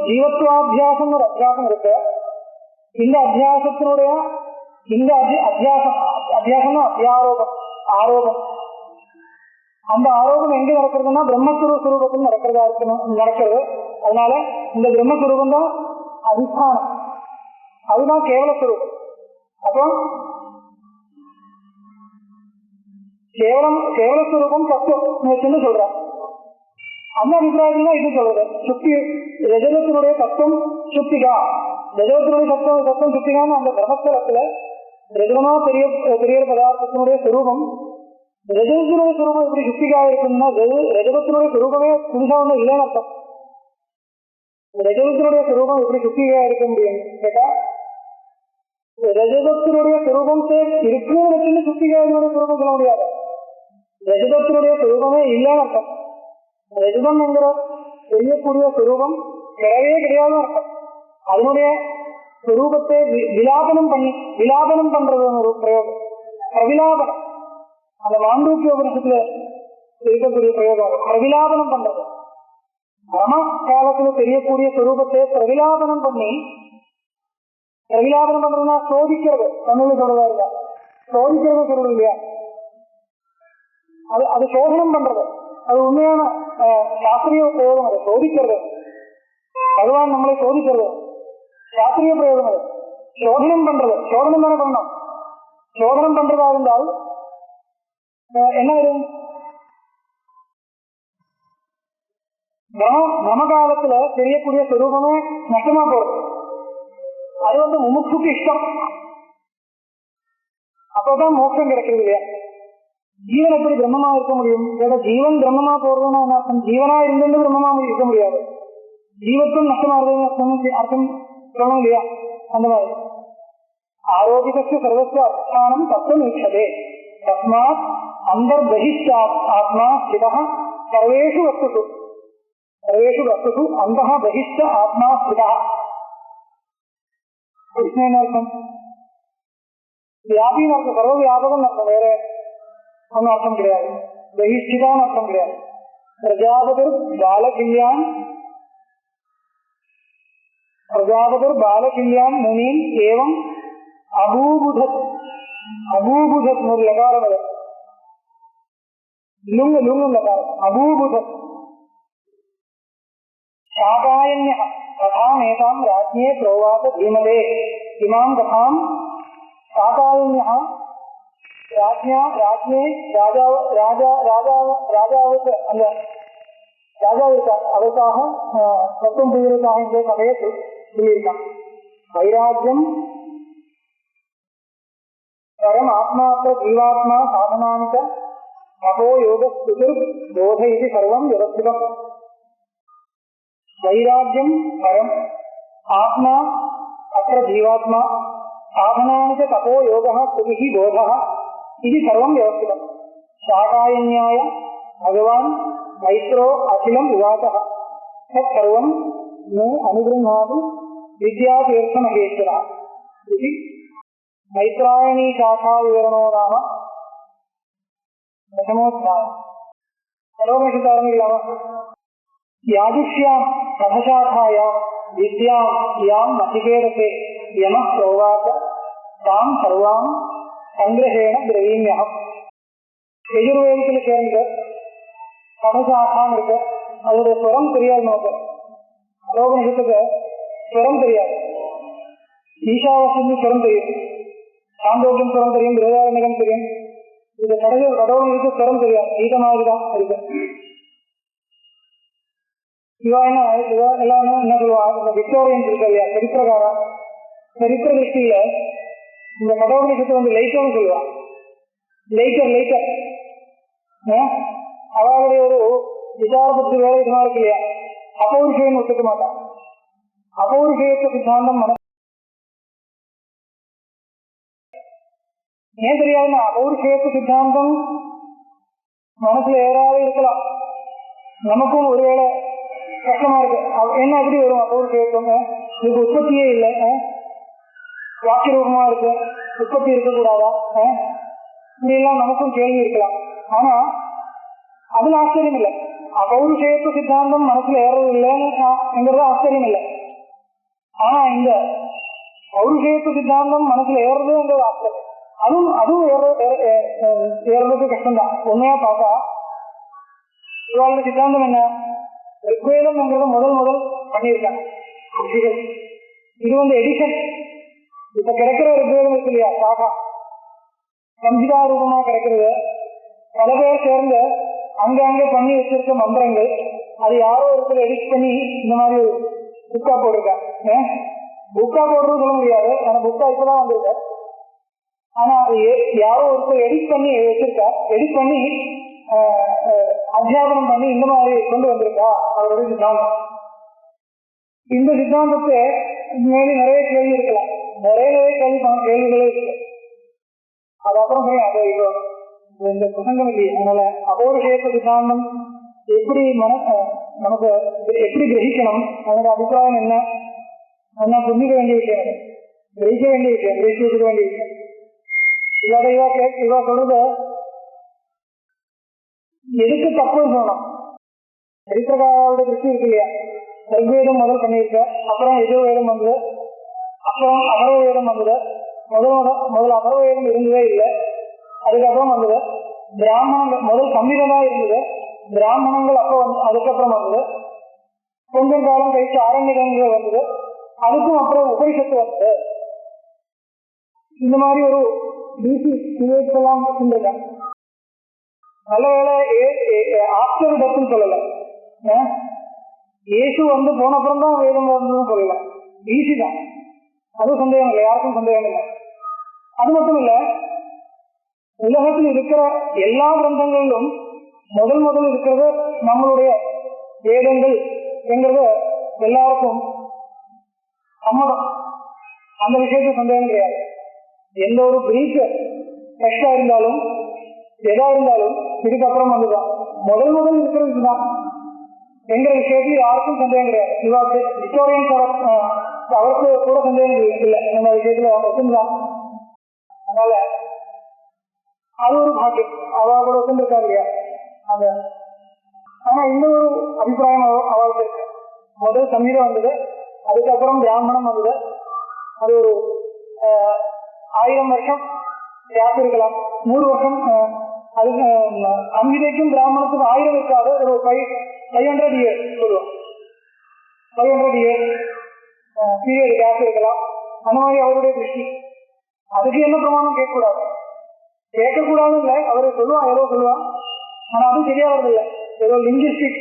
ஜீவத்வாபியாசம் ஒரு அத்தியாசம் இருக்கு. இந்த அத்தியாசத்தினுடைய அத்தியாசம்னா அத்தியாரோபம், ஆரோபம். அந்த ஆரோபம் எங்க நடக்கிறதுனா பிரம்மஸ்வரூபத்தில் நடக்கிறது. அதனால இந்த பிரம்மஸ்வரூபம் தான் அதிஷ்டானம், அதுதான் கேவல ஸ்வரூபம். அப்போ கேவலஸ்வரூபம் தத்துவம் சொல்ற அந்த அபிப்பிராயத்துல இது சொல்றது. சுத்தி ரஜதத்தினுடைய தத்துவம் சுத்திகா, ரஜதத்தினுடைய தத்துவம் சுத்திகான்னு அந்த பிரம்மஸ்தலத்துல ரஜதமா பெரிய பதார்த்தத்தினுடைய சுரூபம், ரஜதத்தினுடைய சுரூபம் எப்படி சுத்திகா இருக்குன்னா ரஜதத்தினுடைய சுரூபமே புதுசா ஒண்ணு இல்லைன்னு அர்த்தம். ரஜதத்தினுடைய சுரூபம் எப்படி சுத்திகா இருக்க முடியும் கேட்டா, ரஜதத்தினுடைய சுரூபத்தை இருக்குன்னு சுத்திகாரினுடைய சுரூபம் சொல்ல முடியாது. ரஜதத்தினுடைய சுரூபமே இல்லைன்னு அர்த்தம். ரஜதம் என்கிற தெரியக்கூடிய சுரூபம் கிடையவே கிடையாது அர்த்தம். அதனுடைய சுரூபத்தை விலாபனம் பண்றது ஒரு பிரயோகம், பிரவிலாபனம். அந்த மாண்டூக்கிய உபனிஷத்துல இருக்கக்கூடிய பிரயோகம் பிரவிலாபனம் பண்றது. பிரம காலத்துல தெரியக்கூடிய சுரூபத்தை பிரவிலாபனம் பண்றதுன்னா சோதிக்கிறது. தமிழ் சொல்றதா இல்லையா, சோதிக்கிறது சொல்றது இல்லையா, அது சோதனம் பண்றது. அது உண்மையான சாஸ்திரிய பிரயோகம். அது சோதிக்கிறது, பகவான் நம்மளை சோதிக்கிறது, சாஸ்திரிய பிரயோகம். அது சோதனம் பண்றது, சோதனம் தானே பண்ணணும். சோதனம் பண்றதா இருந்தால் என்ன வரும்? பிரம காலத்துல தெரியக்கூடிய சுரூபமே நஷ்டமா போறது. அது முமுட்சுக்கு இஷ்டம். அப்பதான் மோட்சம் கிடைக்கிறது இல்லையா? ஜீவன் எப்படி பிரம்மமா இருக்க முடியும்? கேட்ட ஜீவன் பிரம்மமா போறதுன்னா என்ன அர்த்தம்? ஜீவனா இருந்து பிரம்மமா இருக்க முடியாது. ஜீவத்தும் நஷ்டமா இருக்கிறது அர்த்தம் சொல்லணும் இல்லையா? அந்த மாதிரி ஆரோபிதஸ்ய சர்வஸ்ய அர்த்தானம் தத்துவம் ஈட்சதே தஸ்மாத் அந்தர்பகிஷ்ட ஆத்மா ஸ்திதः சர்வேஷு வஸ்துஷு அந்தः பகிஷ்ட ஆத்மா ஸ்திதः. என்ன அர்த்தம்? வியாபின்னு அர்த்தம், சர்வ வியாபகம் அர்த்தம், வேற ஒன்னும் அர்த்தம் கிடையாது. பகிஷ்டிதான் அர்த்தம் கிடையாது. பிரஜாபதிர் பாலகில்யான் முனின் ஏவம் அபூபுதத் ஒரு லகாரம், லுங்கு லகாரம் அபூபுதத் சாகாயன்ய கதாமேதாம் ராஜ்ஞே प्रोवाच धीमते இமாம் கதாம் சாகாயன்ய ராஜ்ஞே ராஜாவுக்கு அந்த ராஜாவிற்கு அதற்காக தத்துவம் செய்வதற்காக இந்த கதையை சொல்லியிருக்கான். வைராஜ்யம் பரம் ஆத்மாத்திர ஜீவாத்மா சாதனாந்த அபோ யோக ஸ்துதிர் போத இது சர்வம் விவஸ்திதம். வைராஜ்யம் பரம் ஆத்மா அத்திர ஜீவாத்மா சாதனாந்த தபோ யோக ஸ்துதி போத இது சர்வம் விவஸ்திதம். சாகாயன்யாய பகவான் மைத்ரோ அகிலம் விவாதः தற்சர்வம் மே அனுகிருஹாது வித்யாதீர்த்த மகேஸ்வரா. இது மைத்ராயணீ சாखा விவரணோ நாம தசமோऽध्यायः. सर्वमेषु आरम्भिलामः. यादृश्याम् रथशाखायाम् विद्याम् याम् नचिकेतसे यमः प्रोवाच ताम् सर्वाम् சங்கிரஹேன திரவீமியம். எஜுர்வேதத்தில் சேர்ந்த கதசாக்கான்னு இருக்கு, அதோடைய ஸ்வரம் தெரியாது நமக்கு. லோகனிஷத்துக்கு ஸ்வரம் தெரியாது. ஈஷாவாசியத்துக்கு ஸ்வரம் தெரியும், சாந்தோக்கியம் ஸ்வரம் தெரியும், பிரதாரணிகம் தெரியும். இது கடவுளுக்கு ஸ்வரம் தெரியாது, கீதமாகதான் இருக்கு. இவா எல்லாம் என்ன சொல்லுவாங்க, விக்டோரியன்ஸ் இருக்கு இல்லையா, சரித்திரகாரா, சரித்திர திருஷ்டியில இந்த கடவுளுக்கு வந்து லைட்டர்னு சொல்லுவான். லைட்டர் அவருடைய ஒரு விசாரபத்து வேலை இதுமா இருக்கு இல்லையா, அபௌருஷேன்னு ஒத்துக்க மாட்டான். அபௌருஷேயத்து சித்தாந்தம் ஏன் தெரியாதுன்னா, அபௌருஷேயத்து சித்தாந்தம் மனசுல ஏறாத இருக்கலாம். நமக்கும் ஒருவேளை கஷ்டமா இருக்கு, என்ன எப்படி வரும் அபௌருஷேயத்துவங்க, இதுக்கு உற்பத்தியே இல்லை, வாக்கிய ரூபமா இருக்கு, உற்பத்தி இருக்கக்கூடாதா, இப்படியெல்லாம் நமக்கும் கேள்வி இருக்கலாம். ஆனா அதுல ஆச்சரியம் இல்லை. அபௌருஷேயத்து சித்தாந்தம் மனசுல ஏறது இல்லைங்கிறது ஆச்சரியம் இல்லை. ஆனா இந்த பௌருஷேயத்து சித்தாந்தம் மனசுல ஏறதுங்கிறது ஆச்சரியம். அதுவும் ஏறதுக்கு கஷ்டம்தான். உண்மையா பார்த்தா இவாளோட சித்தாந்தம் என்ன, ரிக்வேதம்ங்கிறத முதல் பண்ணியிருக்காங்க. இது வந்து எடிஷன். இப்ப கிடைக்கிற ரிக்வேதம் இருக்கு இல்லையா, சாகா சம்ஹிதா ரூபமா கிடைக்கிறது, பல பேர் சேர்ந்து அங்கே பண்ணி வச்சிருக்க மந்திரங்கள், அது யாரோ ஒருத்தர் எடிட் பண்ணி இந்த மாதிரி புக்கா போட்டிருக்காங்க. புக்கா போடுறது சொல்ல முடியாது, ஆனா புக்கா இப்பதான் வந்திருக்க. ஆனா அது யாரோ ஒருத்தர் எடிட் பண்ணி வச்சிருக்கா, எடிட் பண்ணி அத்தியாபனம் பண்ணி இந்த மாதிரி கொண்டு வந்திருக்கா அவருடைய சித்தாந்தம். இந்த சித்தாந்தத்தை மேலே நிறைய கேள்வி இருக்கலாம், நிறைய கேள்விகளே இருக்கு. அது அப்புறம் போய் அதை இந்த பிரசங்கம் இல்லையே. அதனால அபௌருஷேயத்து சித்தாந்தம் எப்படி நமக்கு எப்படி கிரகிக்கணும், அதோட அபிப்பிராயம் என்ன, அதெல்லாம் புரிஞ்சுக்க வேண்டிய விஷயம், கிரகிக்க வேண்டிய விஷயம், கிரகிச்சு வச்சுக்க வேண்டிய விஷயம். இவா சொல்றது எதுக்கு தப்புன்னு சொல்லணும். சரித்திரகாரோட திருஷ்டி இருக்கு இல்லையா, ரிக்வேதம் முதல் பண்ணியிருக்க, அப்புறம் எஜுர்வேதம் வந்தது, அப்புறம் அகர்வேதம் வந்தது. முதல் அகர்வேதம் இருந்ததே இல்லை, அதுக்கப்புறம் வந்தது பிராமணங்கள். முதல் சம்ஹிதா இருந்தது, பிராமணங்கள் அப்போ அதுக்கப்புறம் வந்தது. கொஞ்சம் காலம் கழிச்சு ஆரண்யங்கள் வந்தது, அதுக்கும் அப்புறம் உபனிஷத்து வந்தது. இந்த மாதிரி ஒரு பிசி எல்லாம் இருந்திருக்காங்க. நல்ல வேலை ஆஃப்டர் டெத்துன்னு சொல்லல, இயேசு வந்து போன அப்புறம் தான் வேதம் வந்ததுன்னு சொல்லல, பிசி தான். அது சந்தேகம் இல்லை, யாருக்கும் சந்தேகம் இல்லை. அது மட்டும் இல்ல, உலகத்தில் இருக்கிற எல்லா கிரந்தங்களிலும் முதல் இருக்கிறது நம்மளுடைய வேதங்கள் என்கிறது எல்லாருக்கும் சம்மதம். அந்த விஷயத்துக்கு சந்தேகம் கிடையாது. எந்த ஒரு கிரீக் டெக்ஸ்டா இருந்தாலும் எதா இருந்தாலும் இதுக்கப்புறம் வந்துதான் முதல் இருக்கிறது இதுதான் என்கிற விஷயத்தில் யாருக்கும் சந்தேகம் கிடையாது. இவாக்கு ஹிஸ்டோரியன்ஸ் அவருக்கு கூட சந்தேகம் இல்லை நம்ம விஷயத்துல ஒத்துந்தான். அதனால அது ஒரு பாக்கியம் அவ கூட ஒத்துருக்கா இல்லையா அந்த. ஆனா இந்த ஒரு அபிப்பிராயம் அவளுக்கு இருக்கு. முதல் சமீரம் வந்தது, அதுக்கப்புறம் பிராமணம் வந்தது. அது ஒரு 1000 வருஷம் கேப் இருக்கலாம், 100 வருஷம். அது சங்கீதைக்கும் பிராமணத்துக்கும் 1000 இருக்காது, ஒரு 500 இயர்ஸ் சொல்லுவோம். 500 இயர்ஸ் பீரியட் கேப் இருக்கலாம். அந்த மாதிரி அவருடைய திருஷ்டி. அதுக்கு என்ன பிரமாணம் கேட்கக்கூடாது இல்லை, அவரு சொல்லுவான் ஏதோ சொல்லுவான். ஆனா அதுவும் சரியா வருதில்லை. ஏதோ லிங்குஸ்டிக்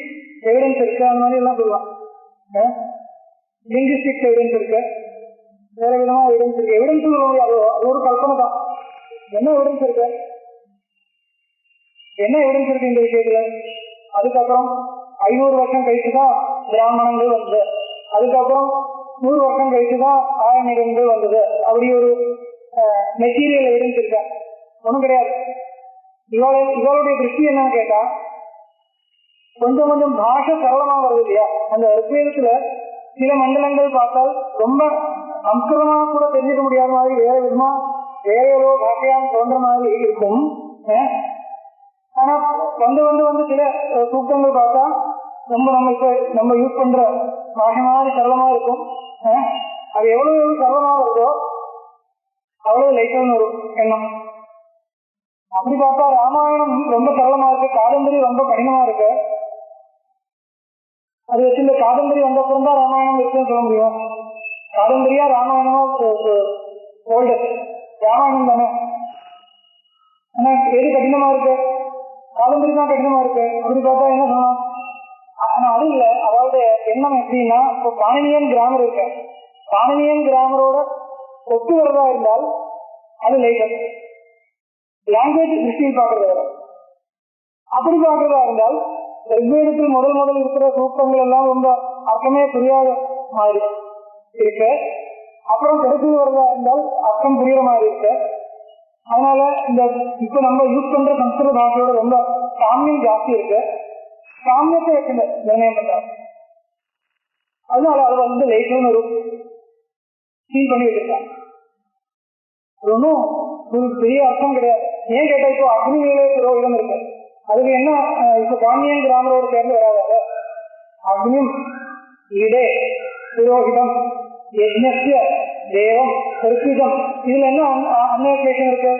எவிடன்ஸ் இருக்கு அந்த மாதிரி எல்லாம் சொல்லுவான். லிங்குஸ்டிக் எவிடன்ஸ் இருக்கு, வேற விதமா எவிடன்ஸ் இருக்கு. எவிடன்ஸ் சொல்ல முடியாது, அது ஒரு கல்பனை தான். என்ன எவிடன்ஸ் இருக்கு இந்த விஷயத்துல? அதுக்கப்புறம் 500 வருஷம் கழிச்சுதான் பிராமணங்கள் வந்தது, அதுக்கப்புறம் 100 வருஷம் கழிச்சுதான் ஆயனிகங்கள் வந்தது. அப்படி ஒரு மெட்டீரியல் எவிடன்ஸ் இருக்க ஒன்றும் கிடையாது. இவளுடைய திருஷ்டி என்னன்னு கேட்டா, கொஞ்சம் பாஷை சரளமா வருது இல்லையா. அந்த ரிக்வேதத்துல சில மண்டலங்கள் பார்த்தால் ரொம்ப சம்ஸ்கிருதமா கூட தெரிஞ்சுக்க முடியாத மாதிரி வேற விதமா வேற ஏதோ பாஷையாம் தோன்ற மாதிரி இருக்கும். ஆனா வந்து சில சூக்தங்கள் பார்த்தா ரொம்ப நம்ம யூஸ் பண்ற பாஷை மாதிரி சரளமா இருக்கும். அது எவ்வளவு சரளமா வருதோ அவ்வளவு லைட்டான ஒரு எண்ணம். அப்படி பார்த்தா ராமாயணம் ரொம்ப சரளமா இருக்கு, காதம்பரி ரொம்ப கடினமா இருக்கு. அது வச்சு இந்த காதம்பரி வந்தப்புறம் தான் ராமாயணம் இருக்குன்னு சொல்ல முடியும். காதம்பரியா ராமாயணமா ஓல்டு ராமாயணம் தானே. ஆனா எது கடினமா இருக்கு? காதம்பரி தான் கடினமா இருக்கு. அப்படி பார்த்தா என்ன சொல்லலாம்? ஆனா அது இல்லை, அவளுடைய எண்ணம் எப்படின்னா, இப்போ பாணினியன் கிராமர் இருக்கு, பாணினியன் கிராமரோட ஒத்து வரதா இருந்தால் அது லைட்டர் லாங்குவேஜ் திருஷ்டியில் பார்க்கறத. அப்படி பார்க்கறதா இருந்தால் ரிக்வேதத்தில் முதல் இருக்கிற சூக்தங்கள் எல்லாம் ரொம்ப அர்த்தமே புரியாத மாதிரி இருக்கு. அப்புறம் கடைசி வரதா இருந்தால் அர்த்தம் புரியுற மாதிரி இருக்கு. அதனால இந்த இப்ப நம்ம யூஸ் பண்ற சம்ஸ்கிருத பாஷையோட ரொம்ப சாமியம் ஜாஸ்தி இருக்கு. சாமியத்தை வச்சு நிர்ணயம் பண்றாங்க. அதனால அது வந்து லைட்னு ஒரு ஃபீல் பண்ணி வச்சிருக்காங்க. ஒன்றும் பெரிய அர்த்தம் கிடையாது. ஏன் கேட்டா இப்போ அக்னி வேலை புரோகிதம் இருக்கு, அதுக்கு என்ன இப்ப பாண்டியன் கிராமரோடு சேர்ந்து வராத அக்னியும் இடே புரோகிதம் யஜ்ஞஸ்ய தேவம் பிரசிதம், இதுல என்ன அன்வயேஷன் இருக்கு?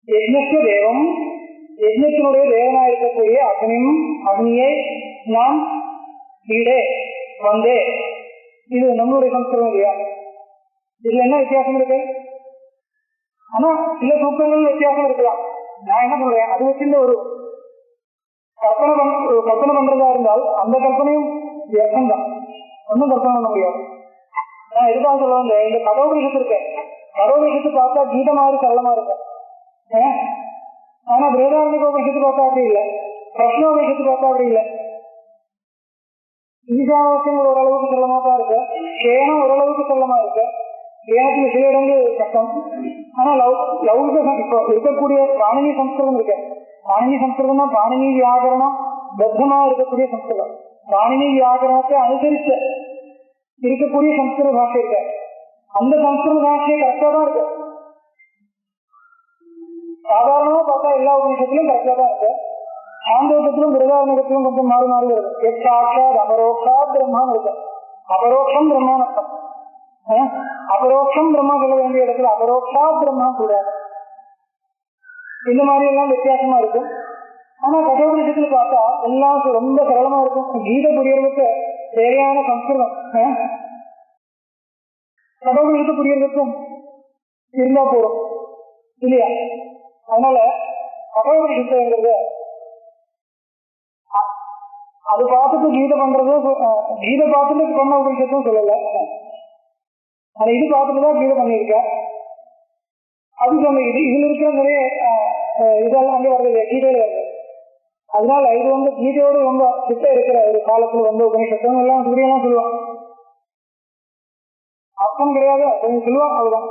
யஜ்ஞஸ்ய தேவம், யஜ்ஞத்தினுடைய தேவனா இருக்கக்கூடிய அக்னியை நாம் இடே வந்தே, இது நம்மளுடைய சம்ஸ்கிருதம் இல்லையா? இதுல என்ன வித்தியாசம் இருக்கு? ஆனா சில சூத்திரங்கள் வித்தியாசம் இருக்கலாம். நான் என்ன சொல்றேன், அது வச்சிருந்த ஒரு கற்பனை பண்றதா இருந்தால் அந்த கற்பனையும் வியர்த்தம் தான், ஒன்றும் கற்பனை பண்ண முடியாது. நான் எதுக்காக சொல்ல வந்தேன், இந்த கடவுள் இருக்கேன், கடவுள் பார்த்தா கீத மாதிரி சரளமா இருக்கும். ஆனா பிரேதாரண்யத்தை பார்த்தா அப்படி இல்லை, பிரஷ்னோபேஷத்தை பார்த்தா அப்படி இல்லை. ஈசாவாசியங்கள் ஓரளவுக்கு சரளமா தான் இருக்கு, கேனம் ஓரளவுக்கு சரளமா இருக்கு, கேனத்துக்கு சில இடங்கள் கஷ்டம். ஆனா லௌகிக இப்போ இருக்கக்கூடிய பாணினி சம்ஸ்கிருதம் இருக்கு. பாணினி சம்ஸ்கிருதம்னா பாணினி வியாகரணம் பத்தமா இருக்கக்கூடிய சம்ஸ்கிருதம். பாணினி வியாகரணத்தை அனுசரிச்சு இருக்கக்கூடிய சம்ஸ்கிருத பாஷை இருக்கு. அந்த சம்ஸ்கிருத பாஷையை கரெக்டா தான் இருக்கு. சாதாரணமா பார்த்தா எல்லா உபநிஷத்திலும் கரெக்டா தான் இருக்கு. ஆந்தோட்டத்திலும் பிரதாரணத்திலும் கொஞ்சம் மாறி வருது. எட்டாட்சாத் அபரோக்ஷாத் பிரம்மான்னு இருக்கு. அபரோக்ஷம் பிரம்மான் அர்த்தம். அபரோக்ஷம் பிரம்மா சொல்ல வேண்டிய இடத்துல அபரோக்ஷாத் பிரம்மா சொல்றாரு. இந்த மாதிரி எல்லாம் வித்தியாசமா இருக்கும். ஆனா கட்டோபனிஷத்துல பார்த்தா எல்லாம் ரொம்ப சரளமா இருக்கும். கீத புரியறதுக்கு தேவையான சம்ஸ்கிருதம் கட்டோபனிஷத்து புரியறதுக்கும் இருந்தா போறோம் இல்லையா? அதனால கட்டோபனிஷத்துங்கிறது அது பார்த்துட்டு கீதை பண்றது, கீதை பார்த்துட்டு பண்ண உபனிஷத்தும் சொல்லல. ஆனா இது பார்த்துட்டுதான் கீதை பண்ணியிருக்க. அது சொன்ன இதுல இருக்கிற நிறைய இதெல்லாம் அங்கே வருது இல்லையா, கீதையில வருது. அதனால இது வந்து கீதையோடு ரொம்ப கிட்ட இருக்கிற ஒரு காலத்துல வந்து உபநிஷத்தம் எல்லாம் இப்படியெல்லாம் சொல்லுவான். அர்த்தம் கிடையாது, கொஞ்சம் சொல்லுவான், அவ்வளவுதான்.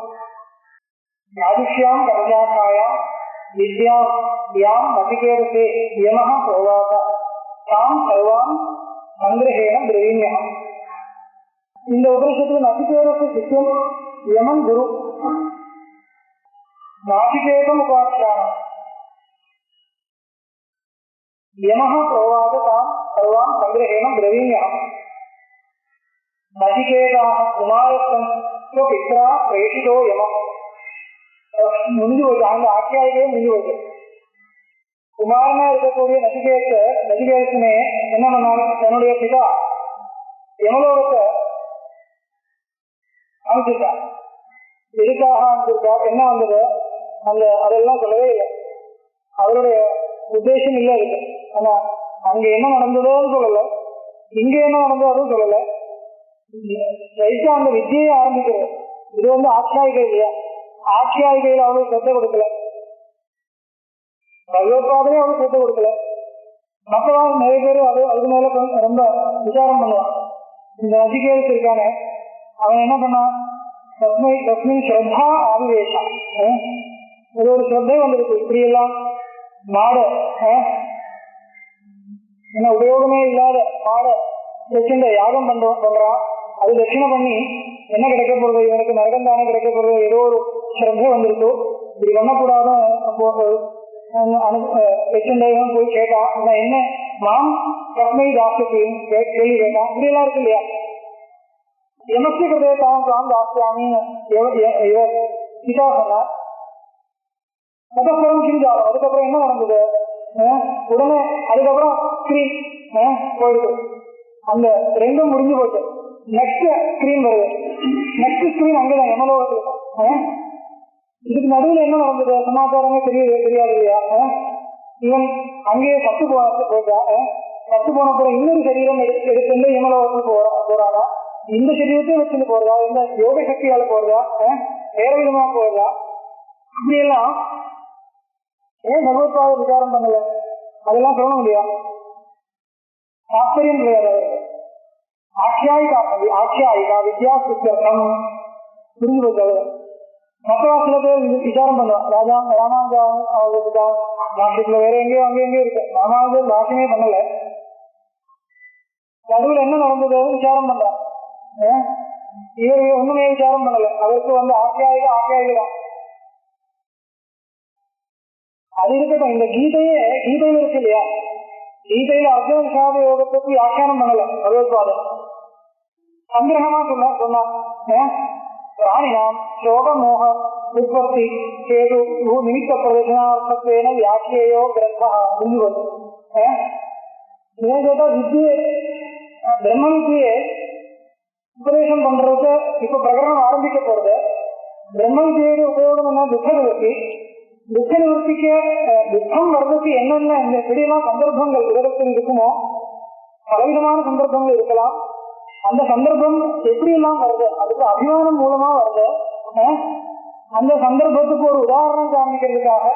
யாதிஷ்யாம் கர்ஜாக்காயாம் வித்யாம் யாம் நசிகேதே யமஹ சோவாக தாம் சர்வாம் சங்கிரஹேன திரவிண்யம். இந்த உபநிஷத்துல நசிகேதத்து சிஷ்யம் யமன் குரு, நாசிகேதம் உபாக்கியானம் யமஹ சோவாக தாம் சர்வாம் சங்கிரஹேன திரவிண்யம். நசிகேதாக குமாரத்தன் பித்ரா பிரேஷிதோ யமம். முடிஞ்சு போச்சு, அந்த ஆக்கியாயிலே முடிஞ்சு போச்சு. குமாரனா இருக்கக்கூடிய நசிகேதனே என்ன பண்ணாங்க, தன்னுடைய பிதா யமலோகத்தை அனுப்பிச்சிருக்கா. எதுக்காக அனுப்பிச்சிருக்கா, என்ன வந்தது, அதெல்லாம் சொல்லவே இல்லை. அவருடைய உத்தேசம் இல்லை இருக்கு. ஆனா அங்க என்ன நடந்ததோன்னு சொல்லல, இங்க என்ன நடந்ததோ அதுவும் சொல்லல. ரைட்டா அந்த வித்தியை ஆரம்பிக்கிறது. இது வந்து ஆட்சியாயிகை இல்லையா, ஆட்சியாயிகையில் அவளுக்கு சொத்தை கொடுக்கல, பகவத்பாதமே அவளுக்கு சொத்தை கொடுக்கல. மக்களால் நிறைய பேர் அது மேல ரொம்ப விசாரம் பண்ணுவான். இந்த நசிகேதன் இருக்கானே, அவன் என்ன பண்ணான், தஸ்மின் ஸ்ரத்தா ஆவிவேஷம், இது ஒரு ஸ்ரத்தை வந்துருக்கு. இப்படியெல்லாம் மாட என்ன உபயோகமே இல்லாத மாட தட்சிண யாகம் பண்றான். அது தட்சிணை பண்ணி என்ன கிடைக்க போறது, இவனுக்கு நரகம் தானே கிடைக்க போறது, ஏதோ ஒரு ஸ்ரத்தை வந்துருக்கோ, இப்படி பண்ணக்கூடாது. தட்சிணம் போய் கேட்டான், நான் என்ன மாம் கர்மை தாசிக்கு கேள்வி கேட்டான். இப்படியெல்லாம் இருக்கு இல்லையா. எமஸ்தி கிருதே தாம் தாசியாமின்னு இவர் கீதா சொன்னார். அதுக்கப்புறம் கிஞ்சாலும் அதுக்கப்புறம் என்ன நடந்தது, உடனே அதுக்கப்புறம் ஸ்கிரீன் போயிடுது. அந்த ரெண்டும் முடிஞ்சு போச்சு. நெக்ஸ்ட் ஸ்கிரீன் வருது. நெக்ஸ்ட் ஸ்கிரீன் அங்கேதான் யமலோகத்துல. இதுக்கு நடுவில் என்ன நடந்தது சமாச்சாரமே தெரியாது இல்லையா. இவன் அங்கேயே சத்து போட்டா, சத்து போன பிறகு இன்னொரு சரீரம் எடுத்து யமலோகத்துக்கு போறானா, இந்த சரீரத்தையும் வச்சுட்டு போறதா, இந்த யோக சக்தியால போறதா, வேற விதமா போறதா, இப்படியெல்லாம் ஏன் பகவத்பாத விசாரம் பண்ணல, அதெல்லாம் சொல்ல முடியாது. தாற்பயம் கிடையாது. ஆட்சியாயிகா வித்யா சுத்தம் புரிஞ்சு போச்சு. மக்களா சில பேர் விசாரம் பண்ணுவான். ராமானுஜா அவங்களுக்கு பாஷ்யத்துல வேற எங்கேயோ அங்கேயும் இருக்கு. ராமானுஜர் பாஷ்யமே பண்ணல, நடுவில் என்ன நடந்தது விசாரம் பண்றான். இவர் ஒண்ணுமே விசாரம் பண்ணல. அவருக்கு வந்து ஆக்கியாயிதான். அது இருக்கட்டும். இந்த கீதையில இருக்கு இல்லையா, கீதையில அர்ஜுன விஷாத யோகத்துக்கு வியாக்கியானம் பண்ணல பகவத்பாதம். சங்கிரகமா சொன்னார். பிராணினாம் சோக மோக உற்பத்தி கேது நிமித்த பிரதேசனார்த்தேன வியாக்கியோ கிரந்தா முடிஞ்சு. கேட்டா வித்தியை பிரம்ம வித்தியை உபதேசம் பண்றதுக்கு இப்ப பிரகடனம் ஆரம்பிக்க போறது. பிரம்ம வித்தியோட உபயோகம் என்ன, துக்க நிவர்த்தி. துக்க நிவர்த்திக்கு துக்கம் வர்றதுக்கு என்னென்ன இந்த இப்படியெல்லாம் சந்தர்ப்பங்கள் உலகத்தில் இருக்குமோ, பலவிதமான சந்தர்ப்பங்கள் இருக்கலாம். அந்த சந்தர்ப்பம் எப்படி எல்லாம் வருது, அதுக்கு அபிமானம் மூலமா வருது. அந்த சந்தர்ப்பத்துக்கு ஒரு உதாரணம் காமிக்கிறதுக்காக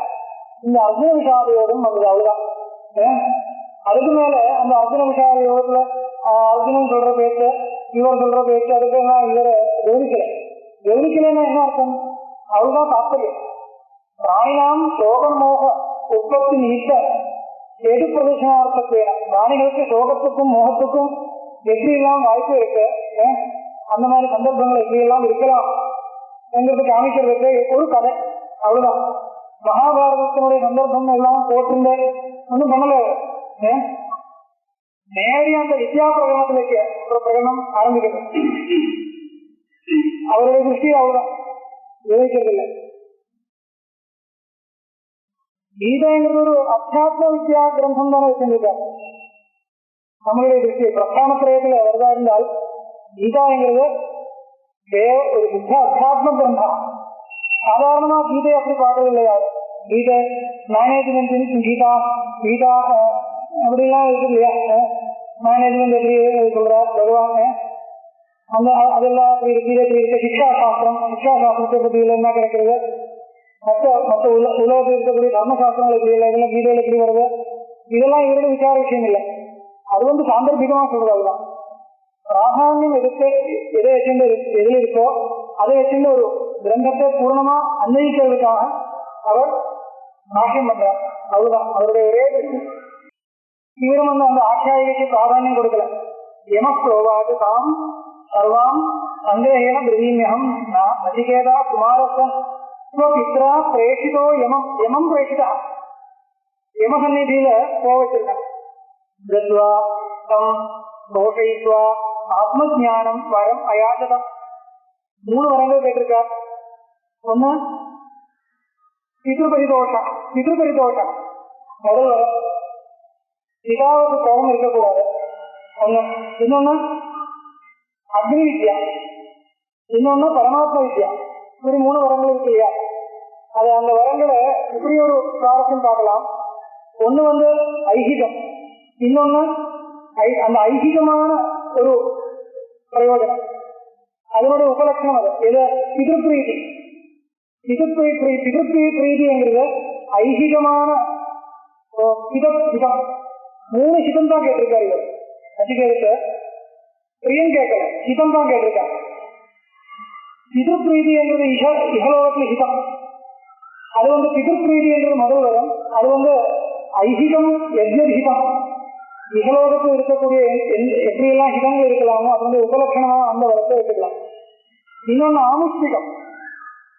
இந்த அர்ஜுன விஷாத யோகம் வந்தது, அவ்வளவுதான். அதுக்கு மேல அந்த அர்ஜுன விஷாத யோகத்துல அர்ஜுனன் சொல்ற பேச்சு, இவர் சொல்ற பேச்சு, அதுக்கு எல்லாம் இவரை கவனிக்கலைன்னா என்ன அர்த்தம், அவ்வளவுதான் தாற்பயம். பிராணினாம் சோகம் மோக உற்பத்தி நீக்க எது பிரதேசனார்த்தத்தை, பிராணிகளுக்கு சோகத்துக்கும் மோகத்துக்கும் எப்படி எல்லாம் வாய்ப்பு இருக்கு, அந்த மாதிரி சந்தர்ப்பங்கள் எப்படி எல்லாம் இருக்கலாம் எங்களுக்கு காமிக்கிறதுக்கு ஒரு கதை, அவ்வளவுதான். மகாபாரதத்தினுடைய சந்தர்ப்பம் எல்லாம் போட்டிருந்த ஒன்றும் பண்ணல. நேரடியா அந்த வித்யா பிரகடனத்திലേക്ക് ஒரு பிரகடனம் ஆரம்பிக்கிறது. அவருடைய திருஷ்டி அவ்வளவுதான், விவரிக்கிறதில்லை. கீதைங்கிறது ஒரு அத்தியாத்ம வித்யா கிரந்தம் தானே வச்சிருக்காங்க. நம்மளுடைய திருஷ்டி பிரஸ்தானத்திரயத்துல வருதா இருந்தால் கீதாங்கிறது ஒரு அத்தியாத்ம கிரந்தம். சாதாரணமா கீதை அப்படி பார்க்கறதில்லை யாரும். கீதை மேனேஜ்மெண்ட் கீதா அப்படிலாம் இருக்கு இல்லையா. மேனேஜ்மெண்ட் எப்படி சொல்றார் பகவான், அந்த அதெல்லாம் அப்படி இருக்கு. சிக்ஷா சாஸ்திரத்தை பத்தி என்ன கிடைக்கிறது, மற்ற மற்ற உலகத்தில் இருக்கக்கூடிய தர்மசாஸ்திரங்கள் எப்படி இல்லை, இதெல்லாம் கீதையில் எப்படி வருது, இதெல்லாம் இவரோட விசார விஷயம் இல்லை. அது வந்து சாந்தர்பிகமாக சொல்றது. அதுதான் பிராதானியம் எதை வச்சுட்டு எதில் இருக்கோ அதை வச்சுட்டு ஒரு கிரந்தத்தை பூர்ணமா அன்வயிக்கிறதுக்காக அவர் நாட்டியம் பண்றார். அவ்வளவுதான் அவருடைய ஒரே. இவரும் வந்து அந்த ஆட்சியாயிக்கு பிராதானியம் கொடுக்கல. யமப்ரோவாது தாம் சர்வாம் சந்தேகேன பிரவீமியம் நசிகேதா குமாரஸ்வன் பித்ரா பிரேஷிதோ யமம் யமம் பிரேஷிதா யமசந்நிதியில போக வச்சிருக்காங்க. தோஷயித்வா ஆத்ம ஜானம் வரம் அயாச்சதம் 3 வரங்கள் கேட்டிருக்கார். ஒண்ணு பித்ருபரிதோஷம். பித்ருபரிதோஷம் முதல் வரம், பிதாவுக்கு கோபம் இருக்கக்கூடாது ஒண்ணு. இன்னொன்னு அக்னி வித்யா, இன்னொன்னு பரமாத்ம வித்யா. இப்படி 3 வரங்கள் இருக்கு இல்லையா? அது அந்த வரங்களை இப்படி ஒரு சுவாரஸ்யம் பார்க்கலாம். ஒண்ணு வந்து ஐகிகம், இன்னொன்னு அந்த ஐகிகமான ஒரு பிரயோஜனம், அதனுடைய உபலட்சணம். அது எது? பிதிருப்ரீதி. பிதிருப்ரீதிங்கிறது ஐகிகமான ஹிதம். 3 ஹிதம் தான் கேட்டிருக்காரு இவர். நச்சிகேதத்தை பிரியம் கேட்கல, ஹிதம் தான் கேட்டிருக்காரு. பிதிருப்ரீதி என்றது இகலோகத்துல ஹிதம். அது வந்து பிதிருப்ரீதி என்றது முதல் வரும். அது வந்து ஐகிகம் யஜ்ஞஹிதம். இகலோகத்தில் இருக்கக்கூடிய எப்படியெல்லாம் ஹிதங்கள் இருக்கலாமோ அது வந்து உபலட்சணமா அந்த வரத்தை எடுத்துக்கலாம். இன்னொன்னு ஆமுஷ்மிகம்.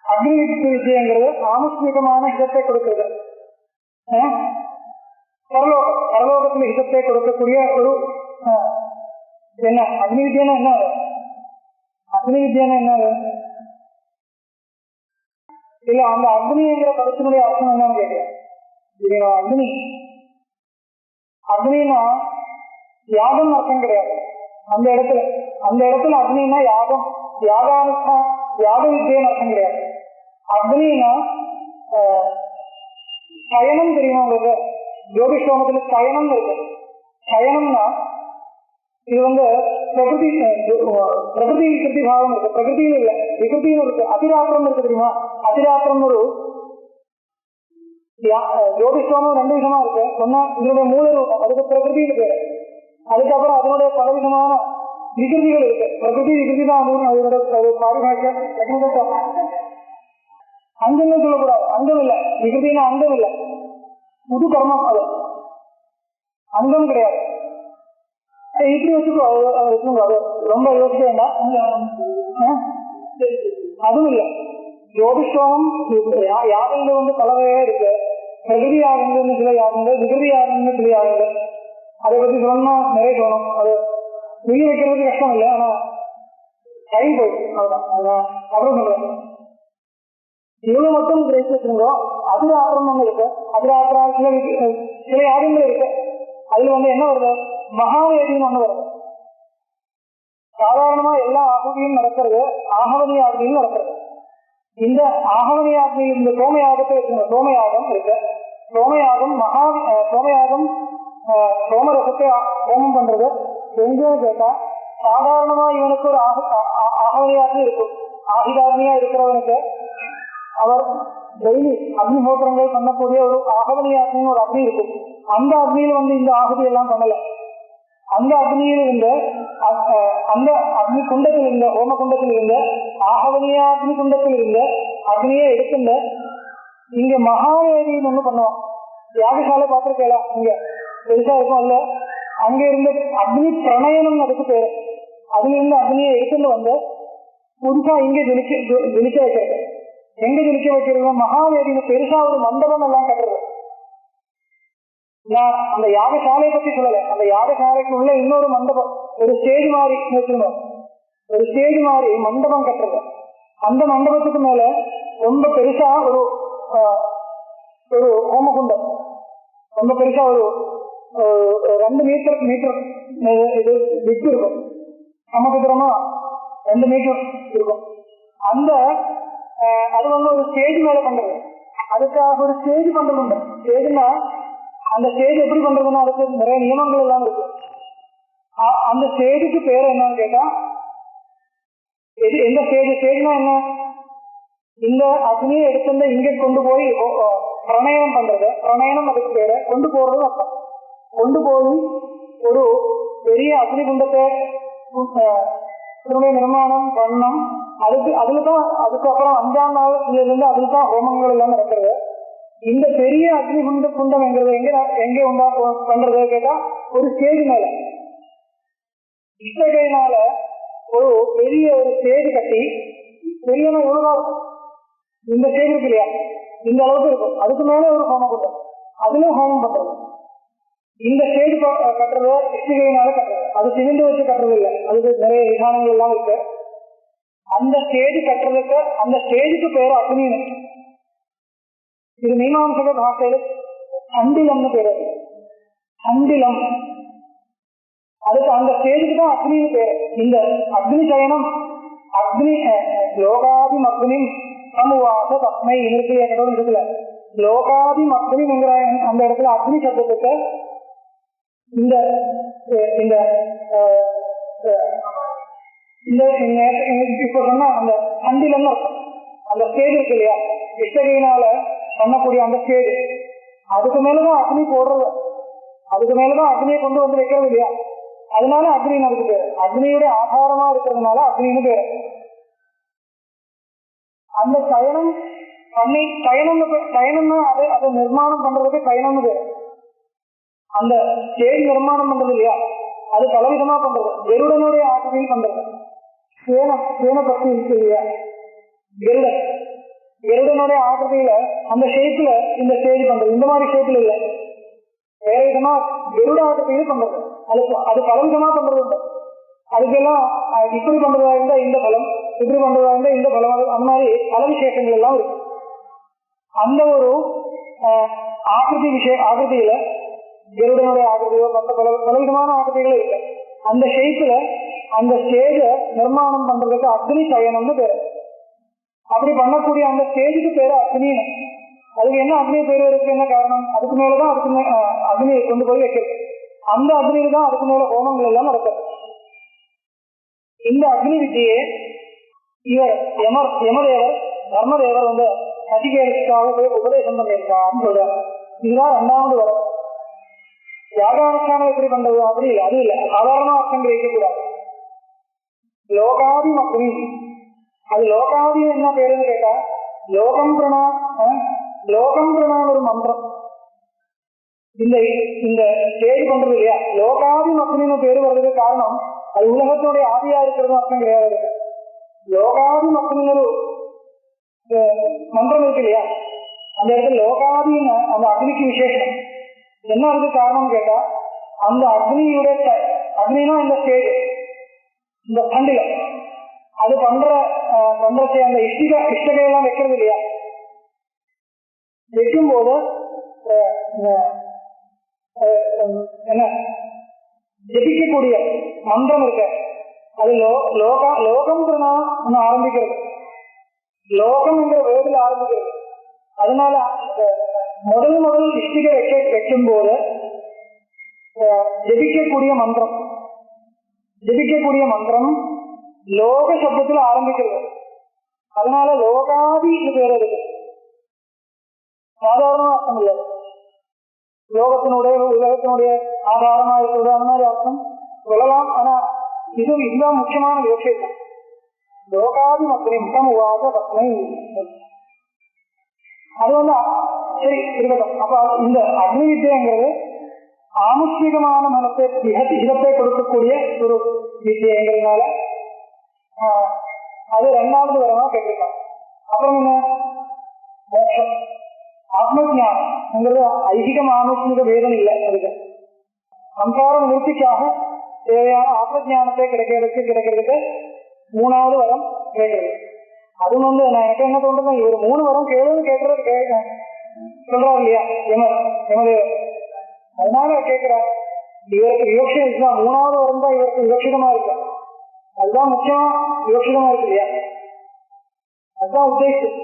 அக்னி வித்யங்கிறது ஆமுஷ்மிகமான ஹிதத்தை கொடுக்கிறது. பரலோகத்தில் ஹிதத்தை கொடுக்கக்கூடிய ஒரு என்ன அக்னி வித்யானா என்ன? அக்னி வித்யானா என்ன? இல்ல அந்த அக்னிங்கிற பதத்தினுடைய அர்த்தம் என்னன்னு கேட்கிறேன். அக்னி அக்னினா யாகம் அர்த்தம் கிடையாது. அந்த இடத்துல அக்னினா யாகம், யாக வித்தியன்னு அர்த்தம் கிடையாது. அக்னினா சயனம் தெரியுமா உங்களுக்கு? ஜோதிஷ்டோமத்துல சயனம் இருக்கு. சயனம்னா இது வந்து பிரகிருதி விகிருதி பாவம் இருக்கு. பிரகிருத்தின்னு இல்லை, விகிருத்தின்னு இருக்கு. அதிராத்திரம் இருக்கு தெரியுமா? அதிராத்திரம் ஒரு ஜோதிஷ்டோமம் 2 விதமா இருக்கு. ஒன்னா இதனுடைய மூல ரூபம், அதுக்கு பிரகிருதின்னு பேரு. அதுக்கப்புறம் அதனுடைய பல விதமான விகிருதிகள் இருக்கு. பிரகிருதி விகிருதி தான் அதோட பாரிபாஷ அங்கம்னு சொல்லக்கூடாது. அங்கம் இல்லை, விகிருதினா அங்கம் இல்லை, புது கர்மம். அது அங்கம் கிடையாது. இப்படி வச்சுக்கோ, அது ரொம்ப யோசிக்க வேண்டாம். அதுவும் இல்லை. ஜோதிஷோமம் யாகங்கள் வந்து பல வகையா இருக்கு. பிரகிருதி யாகங்கள்னு சில யாகங்கள், விகிருதி யாகங்கள்னு சில யாகங்கள். அதை பத்தி சொல்லணும்னா நிறைய தோணும். அது புரிய வைக்கிறது கஷ்டம் இல்லை, ஆனா டைம் போயிடுச்சு. அதுதான் அப்புறம் சொல்றேன். இவ்வளவு மட்டும் கிரகிச்சிருந்தோ அதிராத்திரம் ஒண்ணு இருக்கு. அதிராத்திரம் சில யாகங்கள் இருக்கு. அதுல வந்து என்ன வருது? மகாவேதின்னு ஒண்ணு வருது. சாதாரணமா எல்லா ஆகுதியும் நடக்கிறது ஆகவனி ஆகுதியும் நடக்கிறது. இந்த ஆகவனி ஆகுதி இந்த சோமயாகத்தை வச்சுங்க. சோமயாகம் இருக்கு. சோமயாகம் சோமயாகம் சோமரசத்தை ஹோமம் பண்றது எங்கன்னு கேட்டா சாதாரணமா இவனுக்கு ஒரு ஆகவனியாகி இருக்கும். ஆகிதாரணியா இருக்கிறவனுக்கு அவர் டெய்லி அக்னிஹோத்திரங்கள் பண்ணக்கூடிய ஒரு ஆகவனியாகின்னு ஒரு அக்னி இருக்கும். அந்த அக்னியில வந்து இந்த ஆகுதி எல்லாம் பண்ணல. அந்த அக்னியில் இருந்த அந்த அக்னி குண்டத்தில் இருந்த ஹோம குண்டத்தில் இருந்த ஆகவனியா அக்னி குண்டத்தில் இருந்த அக்னியை எடுத்துள்ள இங்க மகாவேதின்னு ஒண்ணு பண்ணுவோம். யாகசாலை பார்த்திருக்கலாம், இங்க பெருசா இருக்கும். அல்ல அங்க இருந்த அக்னி பிரணயனம் அதுக்கு பேரு. அதுல இருந்து அக்னியை எடுத்துட்டு வந்து புதுசா இங்க ஜெலிக்க வைக்கிறது. எங்க ஜெலிக்க வைக்கிறது? மகாவேதினு பெருசா ஒரு மண்டபம் எல்லாம் கட்டுறது. நான் அந்த யாகசாலையை பத்தி சொல்லல. அந்த யாகசாலைக்கு உள்ள இன்னொரு மண்டபம், ஒரு ஸ்டேஜ் மாதிரி வச்சிருந்தோம். ஒரு ஸ்டேஜ் மாதிரி மண்டபம் கட்டுறது. அந்த மண்டபத்துக்கு மேல ரொம்ப பெருசா ஒரு ஹோமகுண்டம், ரொம்ப பெருசா ஒரு 2 மீட்டர் இது விட்டு இருக்கும். சமபுத்திரமா 2 மீட்டர் இருக்கும். அந்த அது வந்து ஒரு ஸ்டேஜ் மேல பண்றது. அதுக்காக ஒரு ஸ்டேஜ் பண்றது. ஸ்டேஜ்னா அந்த ஸ்டேஜ் எப்படி பண்றதுன்னா அதுக்கு நிறைய நியமங்கள் எல்லாம் இருக்கு. அந்த ஸ்டேஜுக்கு பேர் என்னன்னு கேட்டா எந்த ஸ்டேஜ்னா என்ன? இந்த அக்னியை எடுத்து இங்க கொண்டு போய் பிரணயனம் பண்றது, பிரணயனம் அதுக்கு பேரு, கொண்டு போறது அர்த்தம். கொண்டு போய் ஒரு பெரிய அக்னி குண்டத்தை நிர்மாணம் பண்ணணும். அதுலதான் அதுக்கப்புறம் 5ஆம் நாள்ல இருந்து அதுலதான் ஹோமங்கள் எல்லாம் நடக்கிறது. இந்த பெரிய அக்னி குண்டம் என்கிறது எங்க உண்டா பண்றது கேட்டா ஒரு ஸ்டேஜ் மேல இஷ்டகையினால ஒரு பெரிய ஒரு ஸ்டேஜ் கட்டி, பெரியனா எவ்வளவுதான் இருக்கும், இந்த ஸ்டேஜ் இருக்கு இல்லையா, இந்த அளவுக்கு இருக்கும். அதுக்கு மேல ஒரு ஹோம குண்டம், அதுலயும் ஹோமம் பண்றது. இந்த ஸ்டேஜ் கட்டுறது இஷ்டிகையினால கட்டுறது, அது சிமெண்ட் வச்சு கட்டுறது இல்லை, அதுக்கு நிறைய விதானங்கள் எல்லாம் இருக்கு. அந்த ஸ்டேஜ் கட்டுறதுக்கு அந்த ஸ்டேஜுக்கு பேரு அக்னின்னு. இது மீமாம்சக பாஷையில சண்டிலம்னு பேரு. சண்டிலம், அதுக்கு அந்த ஸ்டேஜுக்கு தான் அக்னின்னு பேரு. இந்த அக்னி சயனம் அக்னி லோகாதி அக்னி சமுவாச தஸ்மை இருக்கு இடத்துல லோகாதி அக்னி என்கிற அந்த இடத்துல அக்னி சப்தத்துக்கு இந்த இந்த இப்ப சொன்ன அந்த சண்டிலம் அந்த ஸ்டேஜ் இருக்கு இல்லையா, இஷ்டகையினால பண்ணக்கூடிய அந்த ஸ்டேஜ், அதுக்கு மேலதான் அக்னி போடுறது, அதுக்கு மேலதான் அக்னியை கொண்டு வந்து வைக்கிறது இல்லையா, அதனால அக்னின்னு அதுக்கு பேரு. அக்னியுடைய ஆதாரமா இருக்கிறதுனால அக்னின்னு பேரு. அந்த சயனம் பண்ணி சயனம்னா அதை நிர்மாணம் பண்றதுக்கு சயனம்னு பேரு. அந்த ஸ்டேஜ் நிர்மாணம் பண்றது இல்லையா, அது பலவிதமா பண்றது. கருடனுடைய ஆகிரியில் பண்றது, சேன பக்தி இருக்கு இல்லையா, கருடனுடைய ஆகிருதியில அந்த ஷேப்ல இந்த ஸ்டேஜ் பண்றது. இந்த மாதிரி ஷேப்ல இல்ல, வேற விதமா கருட ஆகிருதியில பண்றது. அது பலவிதமா பண்றது உண்டு. அதுக்கெல்லாம் இப்படி பண்றதா இருந்தா இந்த பலம், இப்படி பண்றதா இருந்தா இந்த பலம், அந்த மாதிரி பல விசேஷங்கள் எல்லாம் இருக்கு. அந்த ஒரு ஆகிருதியில கருடனுடைய ஆகிருதியோ மற்ற பலவிதமான ஆகிருதிகளும் இருக்கு. அந்த ஷேப்ல அந்த ஸ்டேஜ நிர்மாணம் பண்றதுக்கு அக்னி சயனம்னு பேரு. அப்படி பண்ணக்கூடிய அந்த ஸ்டேஜுக்கு பேரு அக்னின்னு. அதுக்கு என்ன அக்னி பேரு இருக்கு, என்ன காரணம், அதுக்கு மேலதான் அக்னியை கொண்டு போய் வைக்கிறது. அந்த அக்னியில தான் அதுக்கு மேல ஹோமங்கள் எல்லாம் நடக்குது. இந்த அக்னி வித்தியை இவர் யமதேவர் தர்மதேவர் வந்து நசிகேதனுக்காக போய் உபதேசம் பண்ணியிருக்கான்னு சொல்றாரு. இதுதான் 2வது வரம். யாகானுஷ்டானம் எப்படி பண்றது அப்படி இல்லை, அது இல்லை, சாதாரண அர்த்தம் கிரகிக்கக்கூடாது. லோகாதி அக்னி, அது லோகாதி என்ன பேருன்னு கேட்டா லோகம் பிரணான்னு ஒரு மந்திரம் இந்த ஸ்டேஜ் பண்றது இல்லையா, லோகாதி அக்னின்னு பேரு வர்றதுக்கு காரணம் அது உலகத்தினுடைய ஆதியா இருக்கிறதும் அர்த்தம் கிடையாது. லோகாதி அக்னின்னு ஒரு மந்திரம் இருக்கு இல்லையா, அந்த இடத்துல லோகாதின்னு அந்த அக்னிக்கு விசேஷம் என்ன அதுக்கு காரணம் கேட்டா, அந்த அக்னியுடைய அக்னினா இந்த ஸ்டேஜ், இந்த சண்டிலம் அது பண்றச்சே அந்த இஷ்டகையெல்லாம் வைக்கிறது இல்லையா, வைக்கும் போது என்ன ஜபிக்கக்கூடிய மந்திரம் இருக்கு, அது லோகம் ஒண்ணு ஆரம்பிக்கிறது, லோகம் என்ற வேர்டில் ஆரம்பிக்கிறது. அதனால முதல் இஷ்டிகை வைக்கும் போது ஜபிக்கக்கூடிய மந்திரம் லோக சப்தத்துல ஆரம்பிக்கிறது. அதனால லோகாதி பேர் இருக்கு. சாதாரண அர்த்தம் இல்லை, உலகத்தினுடைய ஆதாரமா இருக்கிறது அந்த மாதிரி அர்த்தம் சொல்லலாம். ஆனா இதுதான் முக்கியமான விஷயம். லோகாதி மக்களின் முகமுவாத பத்மை, அது வந்து சரி இருக்கட்டும். அப்ப இந்த அக்னி வித்தியங்கிறது ஆமுஷ்மிகமான மனத்தை இதத்தை கொடுக்கக்கூடிய ஒரு வித்தியங்கிறதுனால அது 2வது வரமா கேட்டிருக்காங்க. அப்புறம் என்ன, மோட்சம் ஆத்மஜானம்ங்கிறது ஐகிகம் ஆமுஷ்மிக வேதம் இல்லை. அதுக்கு சம்சார நிவர்த்திக்காக தேவையான ஆத்மஜானத்தை கிடைக்கிறதுக்கு 3வது வரம் கேட்கறது. அது வந்து எனக்கு என்ன தோன்றது, இவர் 3 வரம் கேட்கறது சொல்றாரு இல்லையா யமதேவர், அதனால கேட்கிறார். இவருக்கு விவக்ஷம் இதுதான், 3வது வரம் தான் இவருக்கு விவக்ஷிதமா இருக்கு. அதுதான் முக்கியமா விவக்ஷிதமா இருக்கு இல்லையா, அதுதான் உத்தேசம்.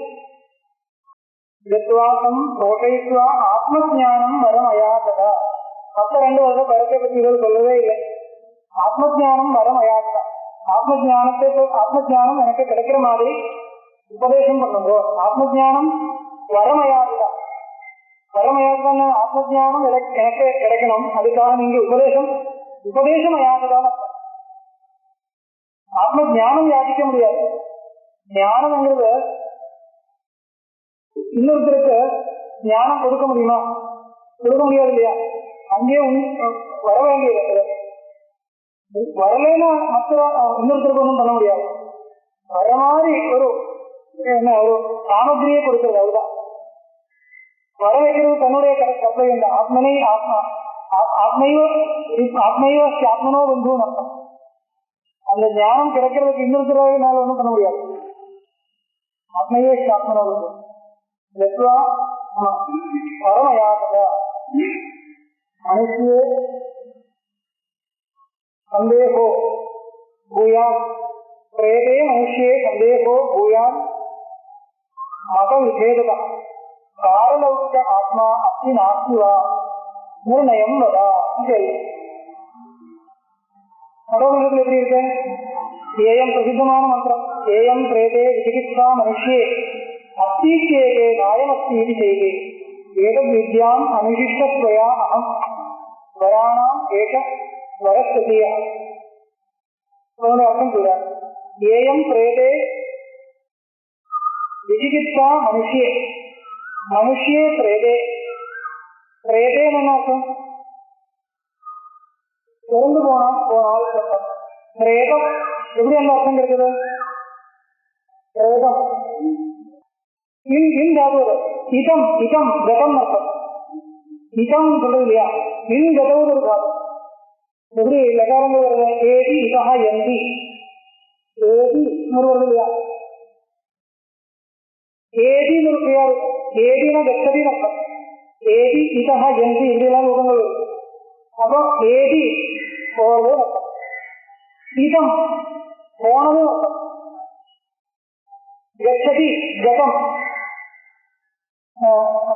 ஆத்மஜானம் வரம் அயாசதா. மற்ற 2 வருஷம் பரத்தை பற்றி இவர் சொல்லவே இல்லை. ஆத்மஜானம் வரம் அயாசதா, ஆத்மஜானம் எனக்கு கிடைக்கிற மாதிரி உபதேசம் பண்ணுங்கோ. ஆத்ம ஜானம் வரமயாதுதான். வரமயாதுதான் ஆத்ம ஜானம் எனக்கு கிடைக்கணும். அதுக்காக நீங்க உபதேசம் அயாதுதான். ஆத்ம ஜானம் யாதிக்க முடியாது. ஞானம்ங்கிறது இன்னொருத்தருக்கு ஞானம் கொடுக்க முடியுமா? கொடுக்க முடியாது இல்லையா? அங்கேயே வர வேண்டியது. வரலைன்னா மற்ற இன்னொருத்தருக்கு ஒன்றும் பண்ண முடியாது. வர மாதிரி ஒரு சாமகிரியை கொடுக்கிறது. அதுதான் வர வைக்கிறது தன்னுடைய கர்த்தவியம். ஆத்மனை ஆத்மையோ ஆத்மனோ பந்து அர்த்தம். அந்த ஞானம் கிடைக்கிறதுக்கு இன்னொருத்தர் மேல ஒன்றும் பண்ண முடியாது. ஆத்மையோ ஆத்மனோ பந்து பரமயாத மனுஷே சந்தேகோ பூயான் பிரேதே மனுஷே சந்தேகோ பூயான் மத விபேதா காரலௌக ஆத்மா அஸ்தி நாஸ்தி வா நிர்ணயம் வதா. மதோமன்றத்தில் எப்படி இருக்கு? ஏயம் பிரசித்தமான மந்திரம். ஏயம் பிரேதே விசிகித்சா மனுஷே அஸ்தி சேகே நாயமஸ்தி சேகே ஏதத் வித்யாம் அனுஷிஷ்டஸ்வயா அகம் வராணாம் ஏக வரஸ்திய. அர்த்தம் சொல்றார். ஏயம் பிரேதே விசிகித்சா மனுஷே மனுஷே பிரேதே. பிரேதேன்னு என்ன அர்த்தம்? இறந்து போனால் பிரேதம். எப்படி அந்த அர்த்தம் கிடைக்குது? பிரேதம் இதம் இதம் கதம் அர்த்தம். இதம் சொல்றது இல்லையா? இன் கதவுது ஒரு காலம். எப்படி லகாரங்கள் வருது? ஏதி இதா எந்தி. ஏதி வருவது இல்லையா? ஏதின்னு ஒரு பெயர். ஏதினா கச்சதின்னு அர்த்தம். ஏதி இதா எந்தி இப்படியெல்லாம் ரூபங்கள் வருது. அப்போ ஏதி போறது அர்த்தம். இதம் போனது அர்த்தம். கச்சதி கதம்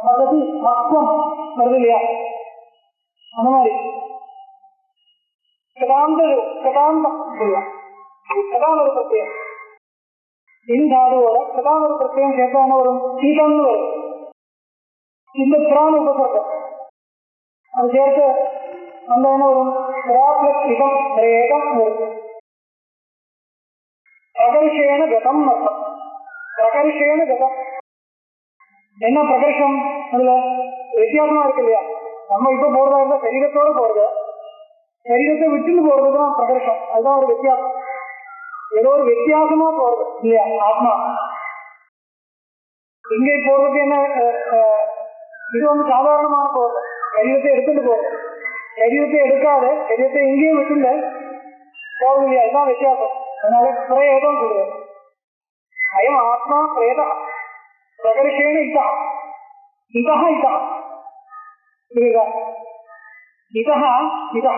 பதவி மத்வம் வருது இல்லையா? அந்த மாதிரி கதாந்தம் கதாந்தர பிரத்யம். இந்தாதோட கதாந்தர பிரத்யம் சேர்த்தா என்ன வரும்? சீதம்னு வரும். இந்த பிராண உபசர்க்கம் அது சேர்த்து அந்த என்ன வரும்? இதம் பிரேதம் வரும். பிரகர்ஷேன கதம் அர்த்தம். பிரகர்ஷேன கதம் என்ன பிரகர்ஷம்? அதுல வித்தியாசமா இருக்கு இல்லையா? நம்ம இப்ப போறதா இருந்தா சரீரத்தோட போறது, சரீரத்தை விட்டுன்னு போறதுதான் பிரகர்ஷம். அதுதான் ஒரு வித்தியாசம். ஏதோ ஒரு வித்தியாசமா போறது இல்லையா? ஆத்மா இங்கே போறதுக்கு என்ன? இது சாதாரணமான போறது. சரீரத்தை எடுத்துட்டு போறது. சரீரத்தை எடுக்காத சரீரத்தை இங்கேயும் விட்டுல போறது இல்லையா? இதுதான் வித்தியாசம். அதனால பிரேதம் சொல்றது. அயம் ஆத்மா பிரேதா பிரகர்ஷேன இதா இதா இதா புரியுதா? இதா இதா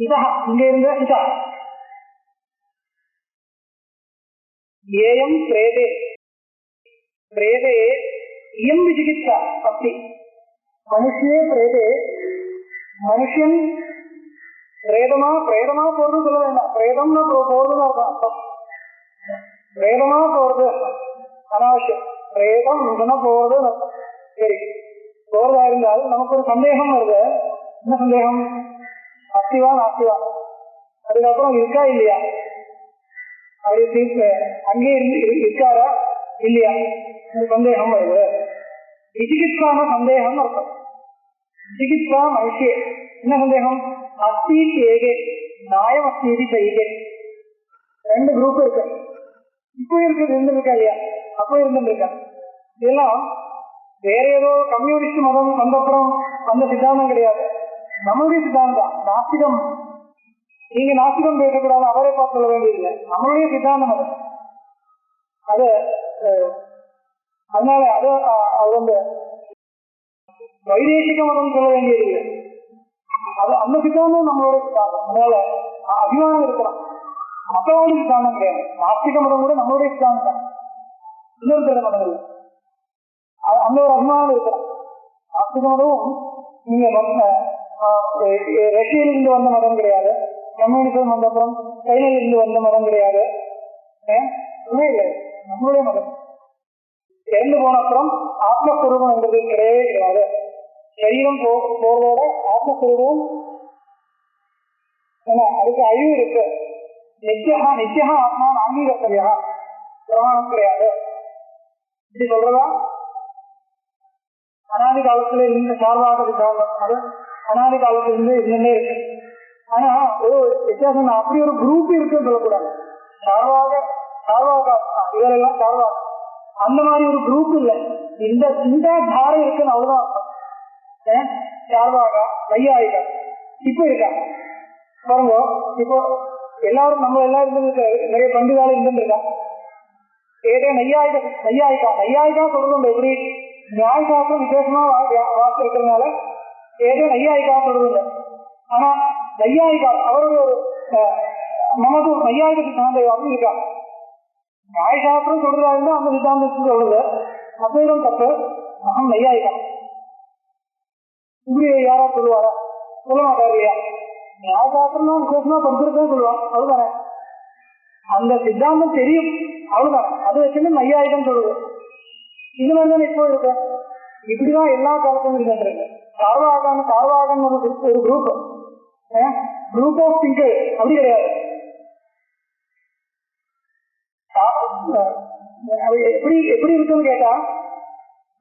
இதா இங்க இருந்த இதா. ஏயம் பிரேதே பிரேதே இயம் விசிகித்சா அஸ்தி. மனுஷே பிரேதே மனுஷன் பிரேதமா போறது சொல்ல வேண்டாம். பிரேதம்னா போறதுன்னு அர்த்தம். பிரேதமா போறது அனாவசியம். பிரேதம் சொன்னா போறது. சரி, போறதா இருந்தால் நமக்கு ஒரு சந்தேகம் வருது. என்ன சந்தேகம்? அஸ்திவா நாஸ்திவா, அதுக்கப்புறம் இருக்கா இல்லையா, அப்படி அங்கே இருக்காரா இல்லையா சந்தேகம் வருது. விசிகித்சான சந்தேகம் அர்த்தம். விசிகித்சா மனுஷே என்ன சந்தேகம்? அஸ்தி ஏகே நாயம் அஸ்தி சைகே. ரெண்டு குரூப் இருக்கு. இப்போ இருந்திருக்கா இல்லையா? அப்போ இருந்திருக்கா? இதெல்லாம் வேற ஏதோ கம்யூனிஸ்ட் மதம் வந்தப்புறம் அந்த சித்தாந்தம் கிடையாது. நம்மளுடைய சித்தாந்தம் தான். நாஸ்திகம் நீங்க நாஸ்திகம் பேசக்கூடாது, அவரே பார்த்து சொல்ல வேண்டியதில்லை. நம்மளுடைய சித்தாந்தம் அது. அது அதனால அது வந்து வைதேசிக மதம் சொல்ல வேண்டியதில்லை. அது அந்த சித்தாந்தம் நம்மளுடைய சித்தாந்தம். அதனால அபிமானம் இருக்கலாம். மற்றவங்களுடைய சித்தாந்தம் கிடையாது. நாஸ்திக மதம் கூட நம்மளுடைய சித்தாந்தம் தான். இன்னொரு மதம் இல்லை. அந்த ஒரு அபிமானம் இருக்கலாம். நாஸ்திக மதமும் நீங்க ரஷ்யிலிருந்து வந்த மதம் கிடையாது. கம்யூனிசம் வந்தப்புறம் சைனாவிலிருந்து வந்த மதம் கிடையாது. இல்லை, நம்மளுடைய மதம். இறந்து போன அப்புறம் ஆத்மஸ்வரூபம்ங்கிறது கிடையவே கிடையாது. சரீரம் போறதோட ஆத்மஸ்வரூபம் அதுக்கு அழிவு இருக்கு. நித்தியா ஆத்மா நாங்கீகர்த்தவியா பிரமாணம் கிடையாது. இப்படி சொல்றதா அனாதி காலத்துல இருந்த சார்பாக சித்தாந்தம், அது அனாதி காலத்துல இருந்து இருந்துட்டே இருக்கு. ஆனா ஒரு வித்தியாசம், அப்படி ஒரு குரூப் இருக்குன்னு சொல்லக்கூடாது. சார்வாக இவரெல்லாம் சார்வாக அந்த மாதிரி ஒரு குரூப் இல்லை. இந்த சிந்தாதாரை இருக்குன்னு அவ்வளவுதான். சார்வாக நையாயிகா இப்ப இருக்காங்க பாருங்க. இப்போ எல்லாரும் நம்ம எல்லாரும் நிறைய பண்டிகால இருந்துருக்கா. ஏதோ நையாயிகா சொல்றது எப்படி நியாயசாஸ்திரம் விசேஷமா வாக்கு இருக்கிறதுனால ஏதோ நையாயிகா சொல்றது. ஆனா நையாயிகா அவரோட நமது நையாயிக சித்தாந்தம் அப்படின்னு இருக்கா. நியாயசாஸ்திரம் சொல்றதா இருந்தா அந்த சித்தாந்தத்துக்கு சொல்றது அத்வைதம் தப்பு, அகம் நையாயிகா. இப்படி யாரா சொல்லுவாரா? சொல்ல மாட்டாரு இல்லையா? நியாயசாஸ்திரம் விசேஷமா படிச்சிருக்கேன்னு சொல்லுவான், அவ்வளவுதானே. அந்த சித்தாந்தம் தெரியும், அவ்வளவுதானே. அது வச்சுன்னு நையாயிகம் சொல்லுது. இந்த மாதிரி தானே இப்போ இருக்கு. இப்படிதான் எல்லா காலத்தும் இருந்துருக்கு. சார்வாகன் ஒரு குரூப் ஆஃப் திங்கர் அப்படி கிடையாது. எப்படி எப்படி இருக்குன்னு கேட்டா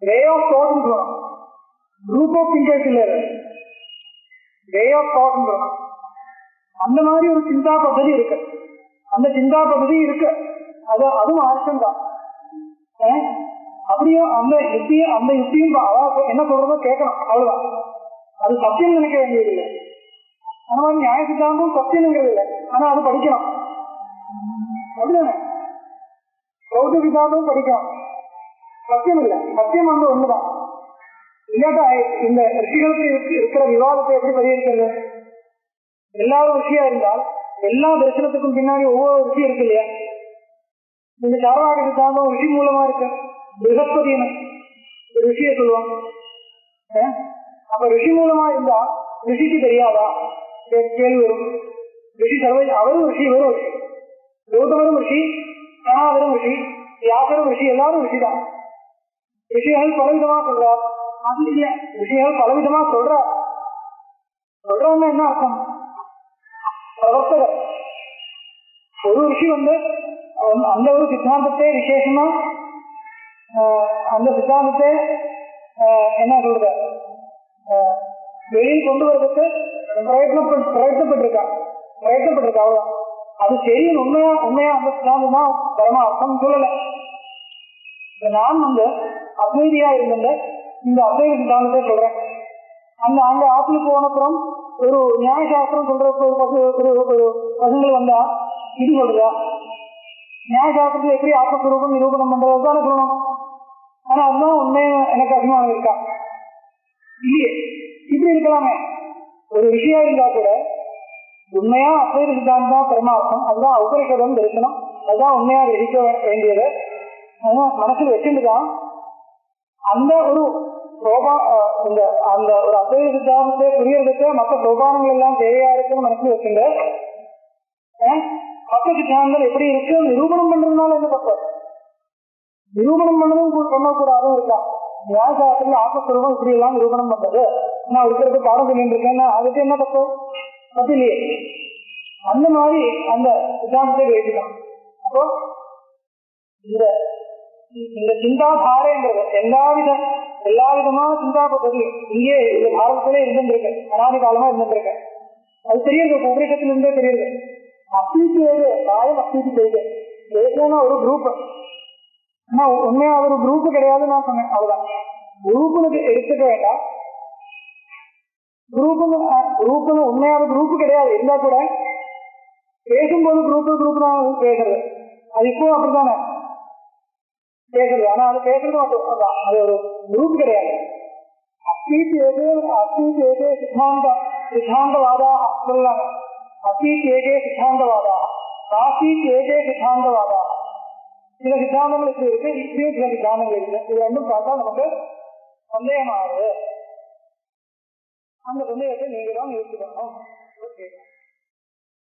வே ஆஃப் தாட் சொல்லணும். குரூப் ஆஃப் திங்கர்ஸ் இல்ல, வே ஆஃப் தாட் சொல்லணும். அந்த மாதிரி ஒரு சிந்தா பദ്ധதி இருக்கு. அந்த சிந்தா பദ്ധதி இருக்கு, அதுவும் ஆர்ஷம் தான். அப்படியும் அந்த யுக்தியும் என்ன சொல்றதோ கேட்கணும், அவ்வளவுதான். அது சத்தியம் நினைக்க வேண்டியதில்லை. அந்த மாதிரி நியாய சித்தாந்தம் சத்தியம்ங்கிறது இல்லை, ஆனா அது படிக்கணும், அப்படிதானே. பௌத்த சித்தாந்தமும் படிக்கணும், சத்தியம் இல்லை. சத்தியம் வந்து ஒண்ணுதான். இல்லாட்டா இந்த ரிஷிகளுக்கு இருக்கிற விவாதத்தை எப்படி பரிகரிக்கிறது? எல்லாரும் ரிஷியா இருந்தால் எல்லா தரிசனத்துக்கும் பின்னாடி ஒவ்வொரு ரிஷி இருக்கு இல்லையா? இந்த சார்வாக சித்தாந்தம் ரிஷி மூலமா இருக்கு. பிருகஸ்பதினு ஒரு ரிஷிய சொல்லுவாங்க. அப்ப ரிஷி மூலமா இருந்தா ரிஷிக்கு தெரியாதா கேள்வி வரும். ரிஷி அவரும் ரிஷி, இவரும் ரிஷி, கௌதமரும் ரிஷி, சனாதரும் ரிஷி, வியாசரும் ரிஷி, எல்லாரும் ரிஷி தான். ரிஷிகள் பலவிதமா சொல்றார், அது இல்ல. ரிஷிகள் பலவிதமா சொல்றார். சொல்றவங்க என்ன அர்த்தம்? பிரவர்த்தகர். ஒரு ரிஷி வந்து அந்த ஒரு சித்தாந்தத்தை விசேஷமா அந்த சித்தாந்தத்தை என்ன சொல்ற வெளியில் கொண்டு வரதுக்கு பிரயத்தப்பட்டிருக்கா. அவ்வளவுதான். அது சரி, உண்மையா அந்த சித்தாந்தம் தான் பரமா அர்த்தம் சொல்லல. நான் வந்து அத்வைதியா இருந்த இந்த அத்வைத சித்தாந்தத்தை சொல்றேன். அங்க ஆத்துல போனப்புறம் ஒரு நியாயசாஸ்திரம் சொல்ற ஒரு பசங்கள் வந்தா இது சொல்றா. நியாயசாஸ்திரத்துல எப்படி ஆத்மஸ்வரூபம் நிரூபணம் பண்றது தானே சொல்லணும். ஆனா அதுதான் உண்மையை எனக்கு அபிமானம் இருக்கா இல்லையே? இப்படி இருக்கலாமே. ஒரு விஷயம் இருந்தா கூட உண்மையா அத்வைத சித்தாந்தம் தான் பரமார்த்தம், அதுதான் உபரிஷதம் தரிசனம், அதுதான் உண்மையா கிரகிக்க வேண்டியது. மனசுல வச்சுட்டுதான் அந்த ஒரு அந்த ஒரு அத்வைத சித்தாந்தத்தை புரியறதுக்கு மற்ற சோபானங்கள் எல்லாம் தேவையா இருக்குன்னு மனசுல வச்சுட்டு மற்ற சித்தாந்தங்கள் எப்படி இருக்கு நிரூபணம் பண்றதுனால என்ன தப்பு? நிரூபணம் பண்ணதும் பண்ணக்கூடாதும் இருக்கா. நியாயசாஸ்திரத்துல ஆத்மஸ்வரூபம் இப்படி எல்லாம் நிரூபணம் பண்றது நான் இருக்கிறது பாடம் சொல்லிட்டு இருக்கேன்னா அதுக்கு என்ன தப்பு? தப்பு இல்லையே. அந்த மாதிரி அந்த சித்தாந்தத்தை பேசிக்கலாம். அப்போ இந்த சிந்தாதாரைன்றது எல்லா விதமான சிந்தா பദ്ധதி இங்கே இந்த பாரதத்திலே இருந்துருக்கு, அனாதி காலமா இருந்துருக்கு. அது தெரியுது, உபரிஷத்துல இருந்தே தெரியுது. அப்ளீட்டு ஏது காயம் அப்ளீட்டு செய்து ஏன்னா ஒரு குரூப். ஆனா உண்மையா ஒரு குரூப் கிடையாதுன்னு நான் சொன்னேன், அவ்வளவுதான். குரூப்புன்னு எடுத்துக்க வேண்டாம். குரூப்புன்னு உண்மையான குரூப் கிடையாது. இருந்தா கூட பேசும்போது குரூப் தான் பேசுறது. அது இப்போ அப்படித்தானே பேசுறது. ஆனா அது பேசுறது மட்டும் அது ஒரு குரூப் கிடையாது. அத்தீத் ஏகே சித்தாந்தவாதா சொல்லலாங்க. அத்தீத் ஏகே சித்தாந்தவாதா, காசீத் ஏகே சித்தாந்தவாதா. சில சித்தாந்தங்கள் இப்படி இருக்கு, இப்படியும் சில சித்தாந்தங்கள் இருக்கு. இது ரெண்டும் பார்த்தா நமக்கு சந்தேகமாகுது. அந்த சந்தேகத்தை நீங்க தான் யோசிக்கணும்.